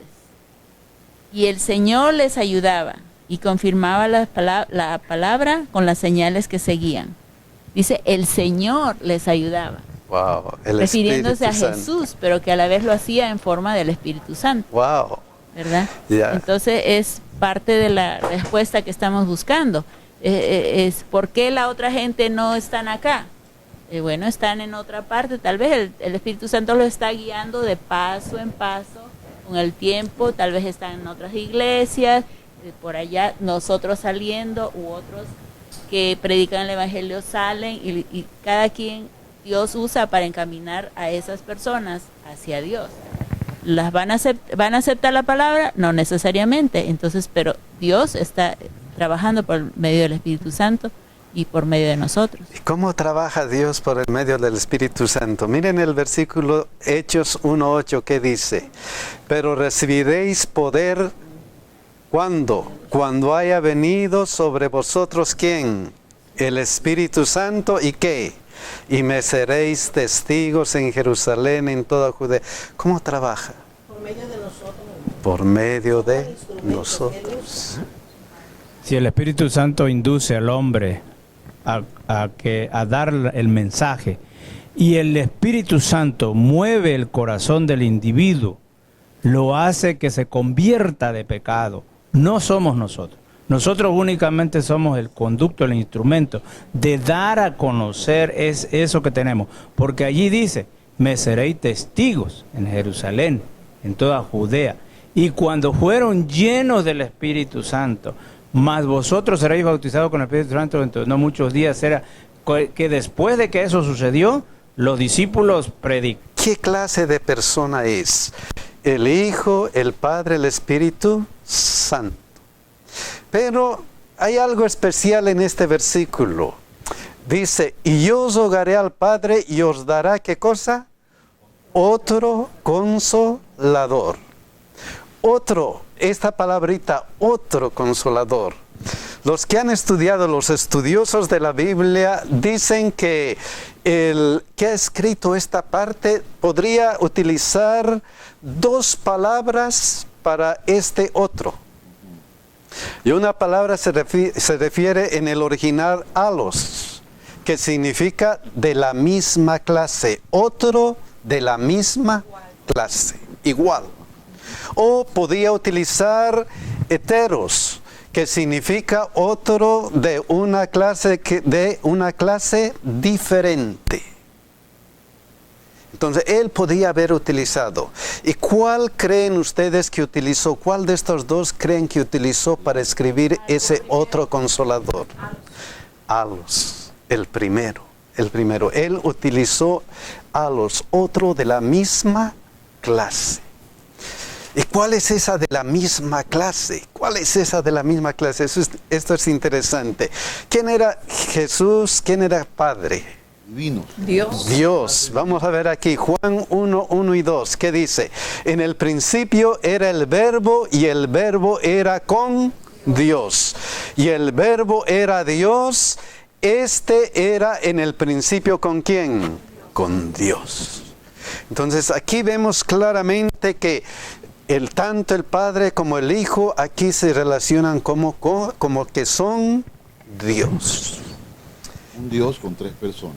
Y el Señor les ayudaba y confirmaba la palabra con las señales que seguían. Dice, el Señor les ayudaba. Wow, refiriéndose a Jesús, pero que a la vez lo hacía en forma del Espíritu Santo. Wow. ¿Verdad? Yeah. Entonces es parte de la respuesta que estamos buscando. Es ¿por qué la otra gente no están acá? Bueno, están en otra parte. Tal vez el Espíritu Santo los está guiando de paso en paso con el tiempo. Tal vez están en otras iglesias, por allá nosotros saliendo u otros que predican el Evangelio salen y cada quien Dios usa para encaminar a esas personas hacia Dios. ¿Las van a aceptar la palabra? No necesariamente. Entonces, pero Dios está trabajando por medio del Espíritu Santo y por medio de nosotros. ¿Y cómo trabaja Dios por el medio del Espíritu Santo? Miren el versículo Hechos 1:8 que dice, pero recibiréis poder ¿cuándo? Cuando haya venido sobre vosotros ¿quién? El Espíritu Santo y ¿qué? Y me seréis testigos en Jerusalén, en toda Judea. ¿Cómo trabaja? Por medio de nosotros. Por medio de nosotros. Si el Espíritu Santo induce al hombre a dar el mensaje y el Espíritu Santo mueve el corazón del individuo, lo hace que se convierta de pecado. No somos nosotros. Nosotros únicamente somos el conducto, el instrumento de dar a conocer eso que tenemos. Porque allí dice, me seréis testigos en Jerusalén, en toda Judea. Y cuando fueron llenos del Espíritu Santo, mas vosotros seréis bautizados con el Espíritu Santo dentro de no muchos días, era que después de que eso sucedió, los discípulos predican. ¿Qué clase de persona es? El Hijo, el Padre, el Espíritu Santo. Pero hay algo especial en este versículo. Dice, y yo os rogaré al Padre y os dará, ¿qué cosa? Otro consolador. Otro, esta palabrita, otro consolador. Los que han estudiado, los estudiosos de la Biblia, dicen que el que ha escrito esta parte podría utilizar dos palabras para este otro. Y una palabra se refiere en el original alos, que significa de la misma clase. Otro de la misma clase, igual. O podía utilizar heteros, que significa otro de una clase diferente. Entonces, él podía haber utilizado. ¿Y cuál creen ustedes que utilizó? ¿Cuál de estos dos creen que utilizó para escribir ese otro consolador? Alos, el primero. Él utilizó alos, otro de la misma clase. ¿Y cuál es esa de la misma clase? ¿Cuál es esa de la misma clase? Esto es interesante. ¿Quién era Jesús? ¿Quién era Padre? Dios. Vamos a ver aquí, Juan 1:1 y 2, ¿qué dice? En el principio era el Verbo y el Verbo era con Dios. Y el Verbo era Dios. Este era en el principio ¿con quién? Con Dios. Entonces aquí vemos claramente que tanto el Padre como el Hijo aquí se relacionan como que son Dios. Un Dios con tres personas.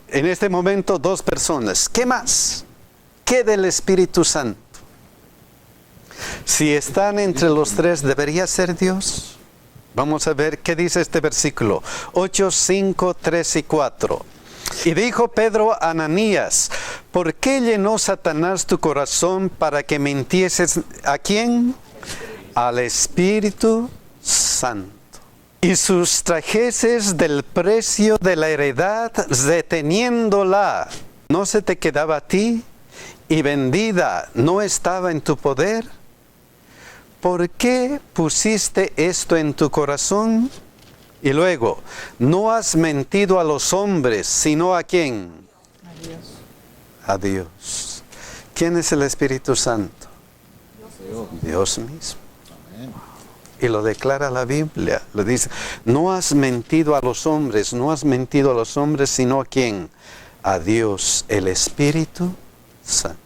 En este momento, dos personas. ¿Qué más? ¿Qué del Espíritu Santo? Si están entre los tres, ¿debería ser Dios? Vamos a ver qué dice este versículo. 8, 5, 3 y 4. Y dijo Pedro a Ananías, ¿por qué llenó Satanás tu corazón para que mintieses a quién? Al Espíritu Santo. Y sustrajeses del precio de la heredad reteniéndola. ¿No se te quedaba a ti? Y vendida, ¿no estaba en tu poder? ¿Por qué pusiste esto en tu corazón? Y luego, no has mentido a los hombres, sino ¿a quién? A Dios. A Dios. ¿Quién es el Espíritu Santo? Dios mismo. y lo declara la Biblia. Lo dice, no has mentido a los hombres, no has mentido a los hombres, sino a quién, a Dios, el Espíritu Santo.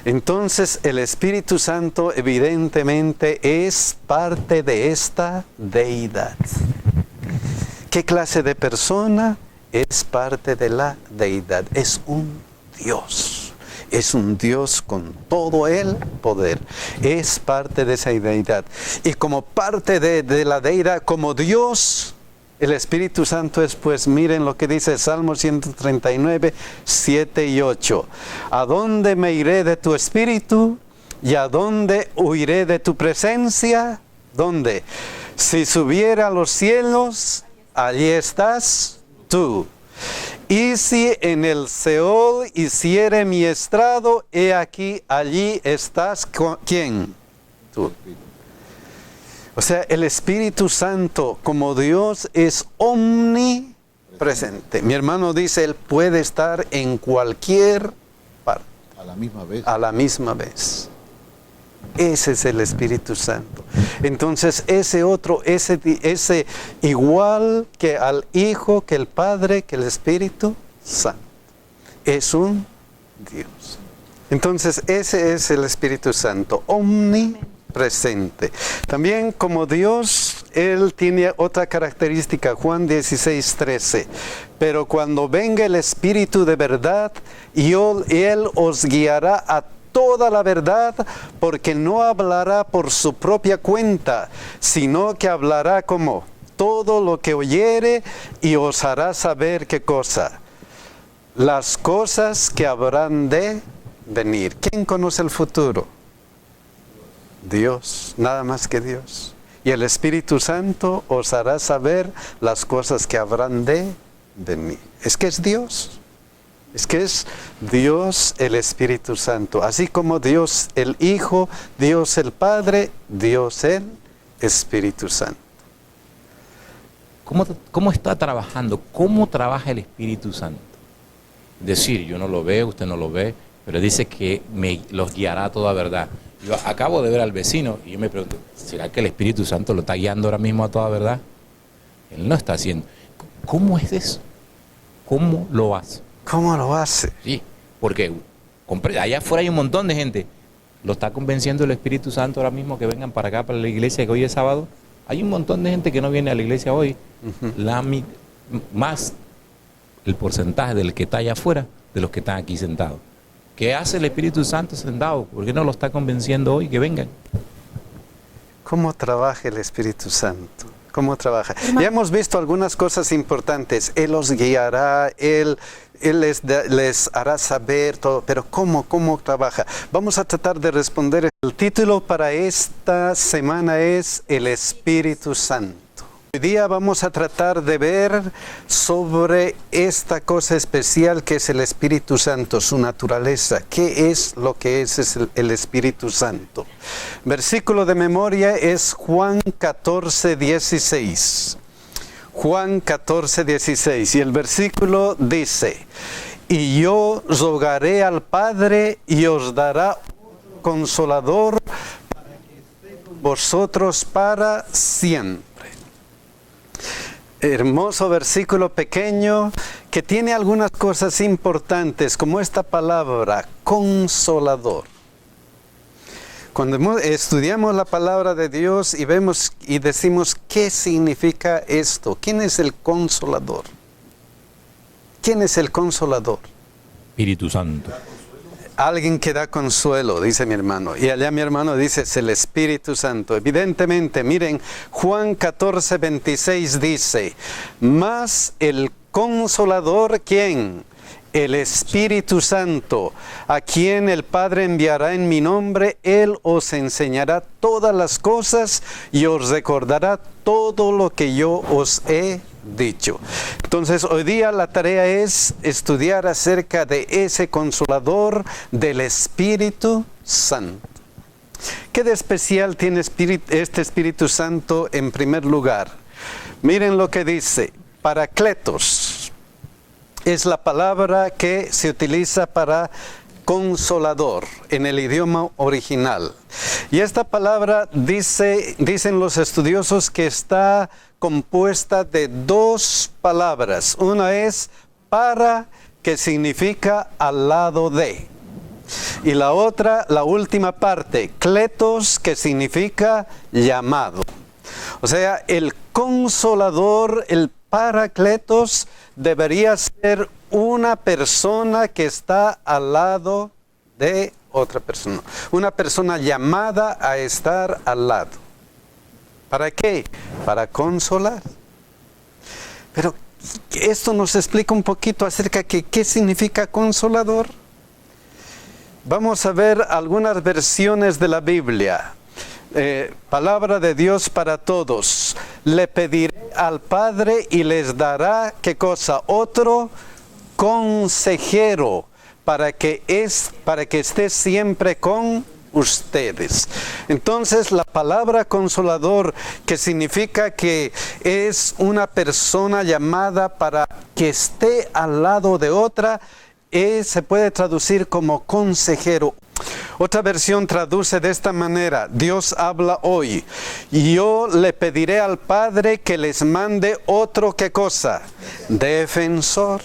Entonces el Espíritu Santo evidentemente es parte de esta deidad. ¿Qué clase de persona? Es parte de la deidad, es un Dios. Es un Dios con todo el poder. Es parte de esa deidad. Y como parte de la deidad, como Dios, el Espíritu Santo es, pues, miren lo que dice Salmo 139, 7 y 8. ¿A dónde me iré de tu Espíritu? ¿Y a dónde huiré de tu presencia? ¿Dónde? Si subiera a los cielos, allí estás tú. Y si en el Seol hiciere mi estrado, he aquí, allí estás, ¿quién? Tú. O sea, el Espíritu Santo como Dios es omnipresente. Mi hermano dice, Él puede estar en cualquier parte. A la misma vez. A la misma vez. Ese es el Espíritu Santo. Entonces ese otro, ese igual que al Hijo, que el Padre, que el Espíritu Santo, es un Dios. Entonces ese es el Espíritu Santo, omnipresente. También como Dios, Él tiene otra característica, Juan 16:13. Pero cuando venga el Espíritu de verdad, Él os guiará a toda la verdad, porque no hablará por su propia cuenta, sino que hablará como todo lo que oyere y os hará saber qué cosa. Las cosas que habrán de venir. ¿Quién conoce el futuro? Dios, nada más que Dios. Y el Espíritu Santo os hará saber las cosas que habrán de venir. Es que es Dios. Es que es Dios el Espíritu Santo, así como Dios el Hijo, Dios el Padre, Dios el Espíritu Santo. ¿Cómo está trabajando? ¿Cómo trabaja el Espíritu Santo? Es decir, yo no lo veo, usted no lo ve, pero dice que los guiará a toda verdad. Yo acabo de ver al vecino y yo me pregunto, ¿será que el Espíritu Santo lo está guiando ahora mismo a toda verdad? Él no está haciendo. ¿Cómo es eso? ¿Cómo lo hace? ¿Cómo lo hace? Sí, porque allá afuera hay un montón de gente. ¿Lo está convenciendo el Espíritu Santo ahora mismo que vengan para acá, para la iglesia, que hoy es sábado? Hay un montón de gente que no viene a la iglesia hoy. Más el porcentaje del que está allá afuera de los que están aquí sentados. ¿Qué hace el Espíritu Santo sentado? ¿Por qué no lo está convenciendo hoy que vengan? ¿Cómo trabaja el Espíritu Santo? ¿Cómo trabaja? Ya hemos visto algunas cosas importantes. Él los guiará, Él les hará saber todo, pero ¿cómo trabaja? Vamos a tratar de responder. El título para esta semana es El Espíritu Santo. Hoy día vamos a tratar de ver sobre esta cosa especial que es el Espíritu Santo, su naturaleza. ¿Qué es lo que es el Espíritu Santo? Versículo de memoria es Juan 14:16. Juan 14:16, y el versículo dice, y yo rogaré al Padre y os dará un consolador para que esté con vosotros para siempre. Hermoso versículo pequeño que tiene algunas cosas importantes, como esta palabra, consolador. Cuando estudiamos la palabra de Dios y vemos y decimos, ¿qué significa esto? ¿Quién es el consolador? ¿Quién es el consolador? Espíritu Santo. Alguien que da consuelo, dice mi hermano. Y allá mi hermano dice, es el Espíritu Santo. Evidentemente, miren, Juan 14:26 dice, mas el consolador, ¿quién? El Espíritu Santo, a quien el Padre enviará en mi nombre, Él os enseñará todas las cosas y os recordará todo lo que yo os he dicho. Entonces hoy día la tarea es estudiar acerca de ese consolador del Espíritu Santo. ¿Qué de especial tiene este Espíritu Santo en primer lugar? Miren lo que dice, Paracletos. Es la palabra que se utiliza para consolador en el idioma original. Y esta palabra dicen los estudiosos que está compuesta de dos palabras. Una es para, que significa al lado de. Y la otra, la última parte, kletos, que significa llamado. O sea, el consolador, el paracletos, debería ser una persona que está al lado de otra persona. Una persona llamada a estar al lado. ¿Para qué? Para consolar. Pero esto nos explica un poquito acerca de qué significa consolador. Vamos a ver algunas versiones de la Biblia. Palabra de Dios para todos. Le pediré al Padre y les dará, ¿qué cosa? Otro consejero para que esté siempre con ustedes. Entonces la palabra consolador, que significa que es una persona llamada para que esté al lado de otra, se puede traducir como consejero. Otra versión traduce de esta manera: Dios habla hoy, y yo le pediré al Padre que les mande otro, ¿qué cosa? Defensor.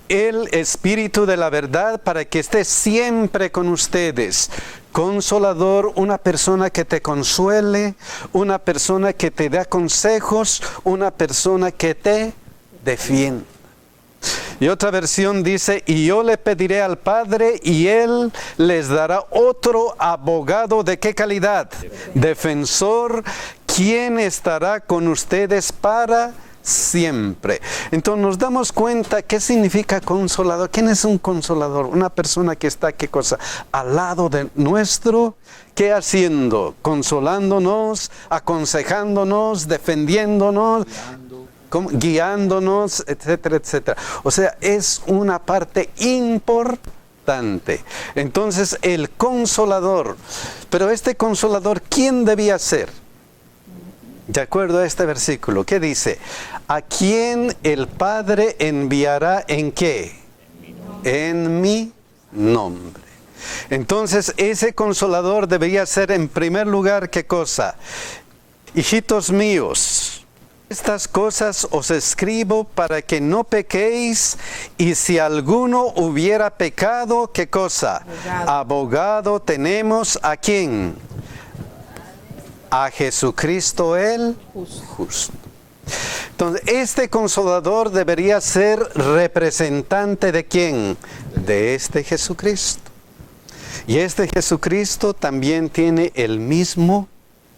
El Espíritu de la verdad, para que esté siempre con ustedes. Consolador, una persona que te consuele, una persona que te da consejos, una persona que te defiende. Y otra versión dice: y yo le pediré al Padre y Él les dará otro abogado. ¿De qué calidad? Defensor, quien estará con ustedes para siempre. Entonces nos damos cuenta qué significa consolador. ¿Quién es un consolador? Una persona que está, ¿qué cosa? Al lado de nuestro, ¿qué haciendo? Consolándonos, aconsejándonos, defendiéndonos, guiándonos, etcétera, etcétera. O sea, es una parte importante. Entonces, el consolador. Pero este consolador, ¿quién debía ser? De acuerdo a este versículo, ¿qué dice? ¿A quién el Padre enviará en qué? En mi nombre. Entonces, ese consolador debería ser, en primer lugar, ¿qué cosa? Hijitos míos, estas cosas os escribo para que no pequéis, y si alguno hubiera pecado, ¿qué cosa? Abogado tenemos, ¿a quién? A Jesucristo el justo. Entonces, este consolador debería ser representante ¿de quién? De este Jesucristo. Y este Jesucristo también tiene el mismo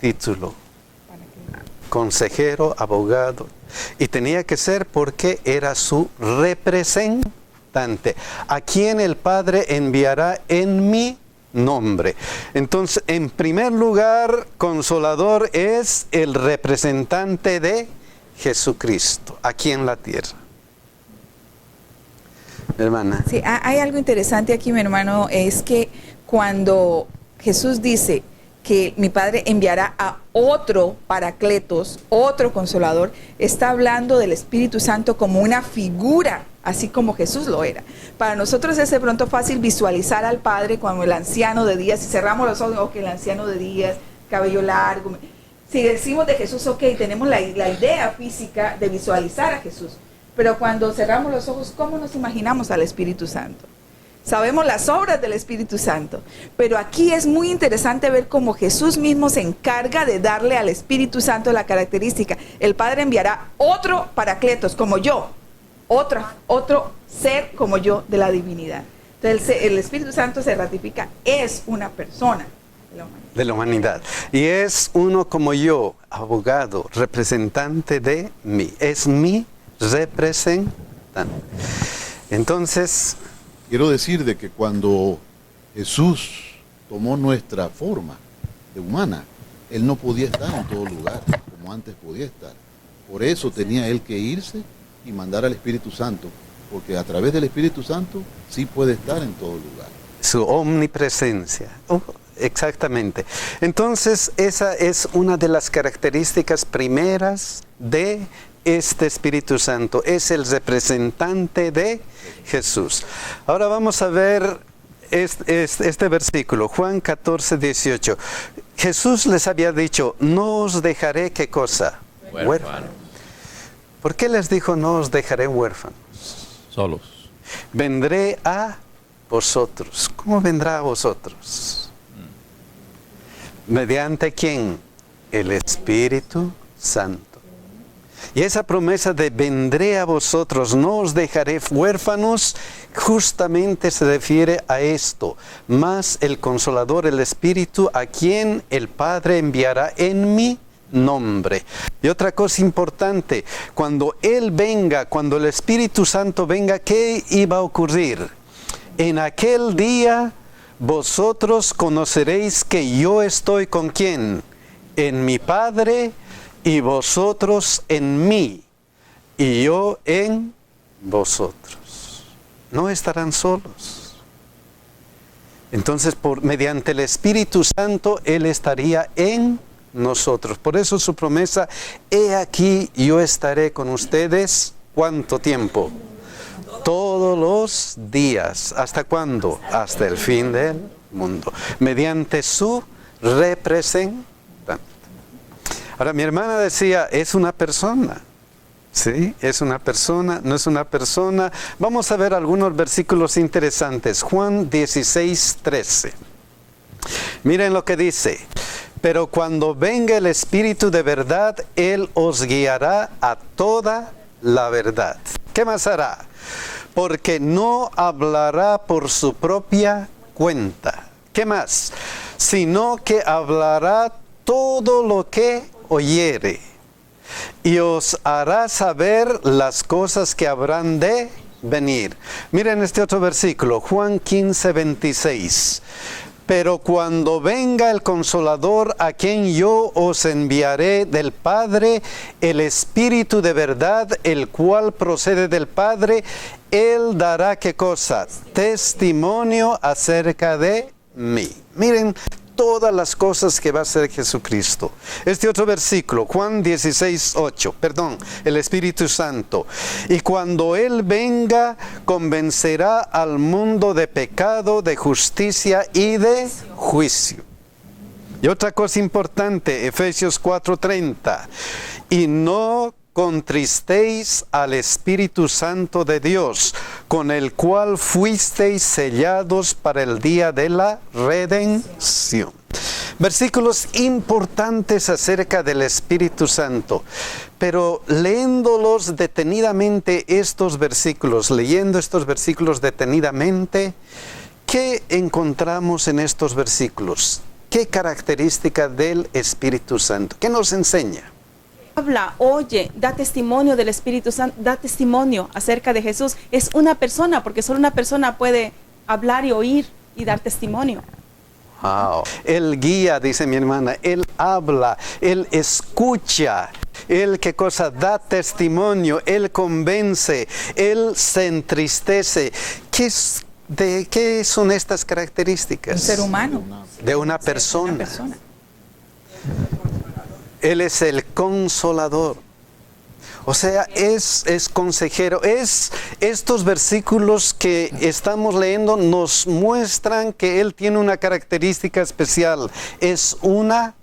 título: consejero, abogado. Y tenía que ser porque era su representante, a quien el Padre enviará en mi nombre. Entonces, en primer lugar, consolador es el representante de Jesucristo aquí en la tierra. Hermana. Sí, hay algo interesante aquí, mi hermano, es que cuando Jesús dice que mi Padre enviará a otro paracletos, otro consolador, está hablando del Espíritu Santo como una figura, así como Jesús lo era. Para nosotros es de pronto fácil visualizar al Padre como el anciano de días. Si cerramos los ojos, ok, el anciano de días, cabello largo. Si decimos de Jesús, ok, tenemos la idea física de visualizar a Jesús. Pero cuando cerramos los ojos, ¿cómo nos imaginamos al Espíritu Santo? Sabemos las obras del Espíritu Santo, pero aquí es muy interesante ver cómo Jesús mismo se encarga de darle al Espíritu Santo la característica. El Padre enviará otro paracletos, como yo, otro ser como yo de la divinidad. Entonces el Espíritu Santo se ratifica, es una persona de la humanidad. Y es uno como yo, abogado, representante de mí. Es mi representante. Entonces, quiero decir de que cuando Jesús tomó nuestra forma de humana, Él no podía estar en todo lugar como antes podía estar. Por eso tenía Él que irse y mandar al Espíritu Santo, porque a través del Espíritu Santo sí puede estar en todo lugar. Su omnipresencia. Exactamente. Entonces, esa es una de las características primeras de este Espíritu Santo, es el representante de Jesús. Ahora vamos a ver este versículo, Juan 14, 18. Jesús les había dicho, no os dejaré, ¿qué cosa? Huérfanos. ¿Por qué les dijo, no os dejaré huérfanos? Solos. Vendré a vosotros. ¿Cómo vendrá a vosotros? ¿Mediante quién? El Espíritu Santo. Y esa promesa de vendré a vosotros, no os dejaré huérfanos, justamente se refiere a esto. Más el Consolador, el Espíritu, a quien el Padre enviará en mi nombre. Y otra cosa importante, cuando Él venga, cuando el Espíritu Santo venga, ¿qué iba a ocurrir? En aquel día vosotros conoceréis que yo estoy ¿con quién? En mi Padre, y vosotros en mí, y yo en vosotros. No estarán solos. Entonces, mediante el Espíritu Santo, Él estaría en nosotros. Por eso su promesa, he aquí, yo estaré con ustedes, ¿cuánto tiempo? Todos los días. ¿Hasta cuándo? Hasta el fin del mundo. Mediante su representación. Ahora, mi hermana decía, es una persona. ¿Sí? ¿Es una persona? ¿No es una persona? Vamos a ver algunos versículos interesantes. Juan 16, 13. Miren lo que dice. Pero cuando venga el Espíritu de verdad, Él os guiará a toda la verdad. ¿Qué más hará? Porque no hablará por su propia cuenta. ¿Qué más? Sino que hablará todo lo que oyere, y os hará saber las cosas que habrán de venir. Miren este otro versículo, Juan 15, 26. Pero cuando venga el Consolador, a quien yo os enviaré del Padre, el Espíritu de verdad, el cual procede del Padre, Él dará, ¿qué cosa? Testimonio acerca de mí. Miren todas las cosas que va a hacer Jesucristo. Este otro versículo, Juan 16, 8, el Espíritu Santo. Y cuando Él venga, convencerá al mundo de pecado, de justicia y de juicio. Y otra cosa importante, Efesios 4:30. Y no contristéis al Espíritu Santo de Dios, con el cual fuisteis sellados para el día de la redención. Versículos importantes acerca del Espíritu Santo, pero leyéndolos detenidamente estos versículos, ¿qué encontramos en estos versículos? ¿Qué característica del Espíritu Santo? ¿Qué nos enseña? Habla, oye, da testimonio del Espíritu Santo, da testimonio acerca de Jesús. Es una persona, porque solo una persona puede hablar y oír y dar testimonio. Wow. Él guía, dice mi hermana, Él habla, Él escucha, Él ¿qué cosa? Da testimonio, Él convence, Él se entristece. ¿De qué son estas características? Un ser humano. De una persona. Él es el Consolador. O sea, es consejero. Estos versículos que estamos leyendo nos muestran que Él tiene una característica especial. Es una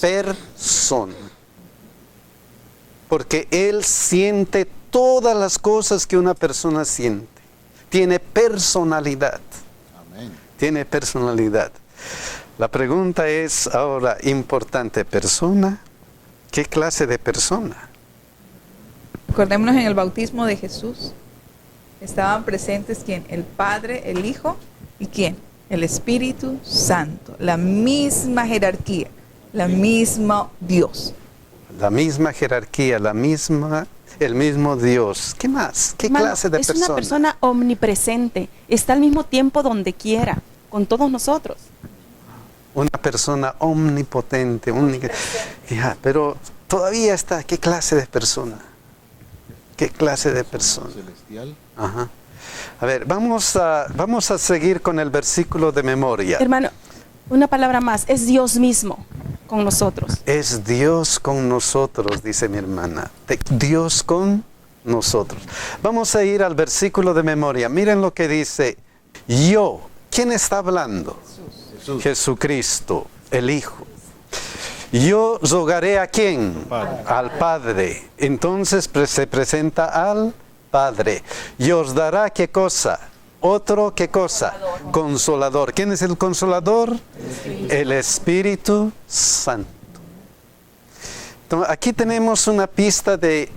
persona. Porque Él siente todas las cosas que una persona siente. Tiene personalidad. Amén. Tiene personalidad. La pregunta es ahora importante. ¿Persona? ¿Qué clase de persona? Acordémonos en el bautismo de Jesús. Estaban presentes ¿quién? El Padre, el Hijo y ¿quién? El Espíritu Santo. La misma jerarquía, la misma Dios. La misma jerarquía, el mismo Dios. ¿Qué más? ¿Qué clase de persona? Es una persona omnipresente. Está al mismo tiempo donde quiera, con todos nosotros. Una persona omnipotente, pero todavía está. ¿Qué clase de persona? ¿Qué clase de persona? Celestial. Ajá. A ver, vamos a seguir con el versículo de memoria. Hermano, una palabra más, es Dios mismo. con nosotros. Es Dios con nosotros, dice mi hermana. Dios con nosotros. Vamos a ir al versículo de memoria. Miren lo que dice. Yo, ¿quién está hablando? Jesús. Jesucristo, el Hijo. Yo rogaré ¿a quién? Al Padre. Entonces se presenta al Padre. Y os dará ¿qué cosa? Otro, ¿qué cosa? Consolador. ¿Quién es el consolador? El Espíritu Santo. Entonces, aquí tenemos una pista de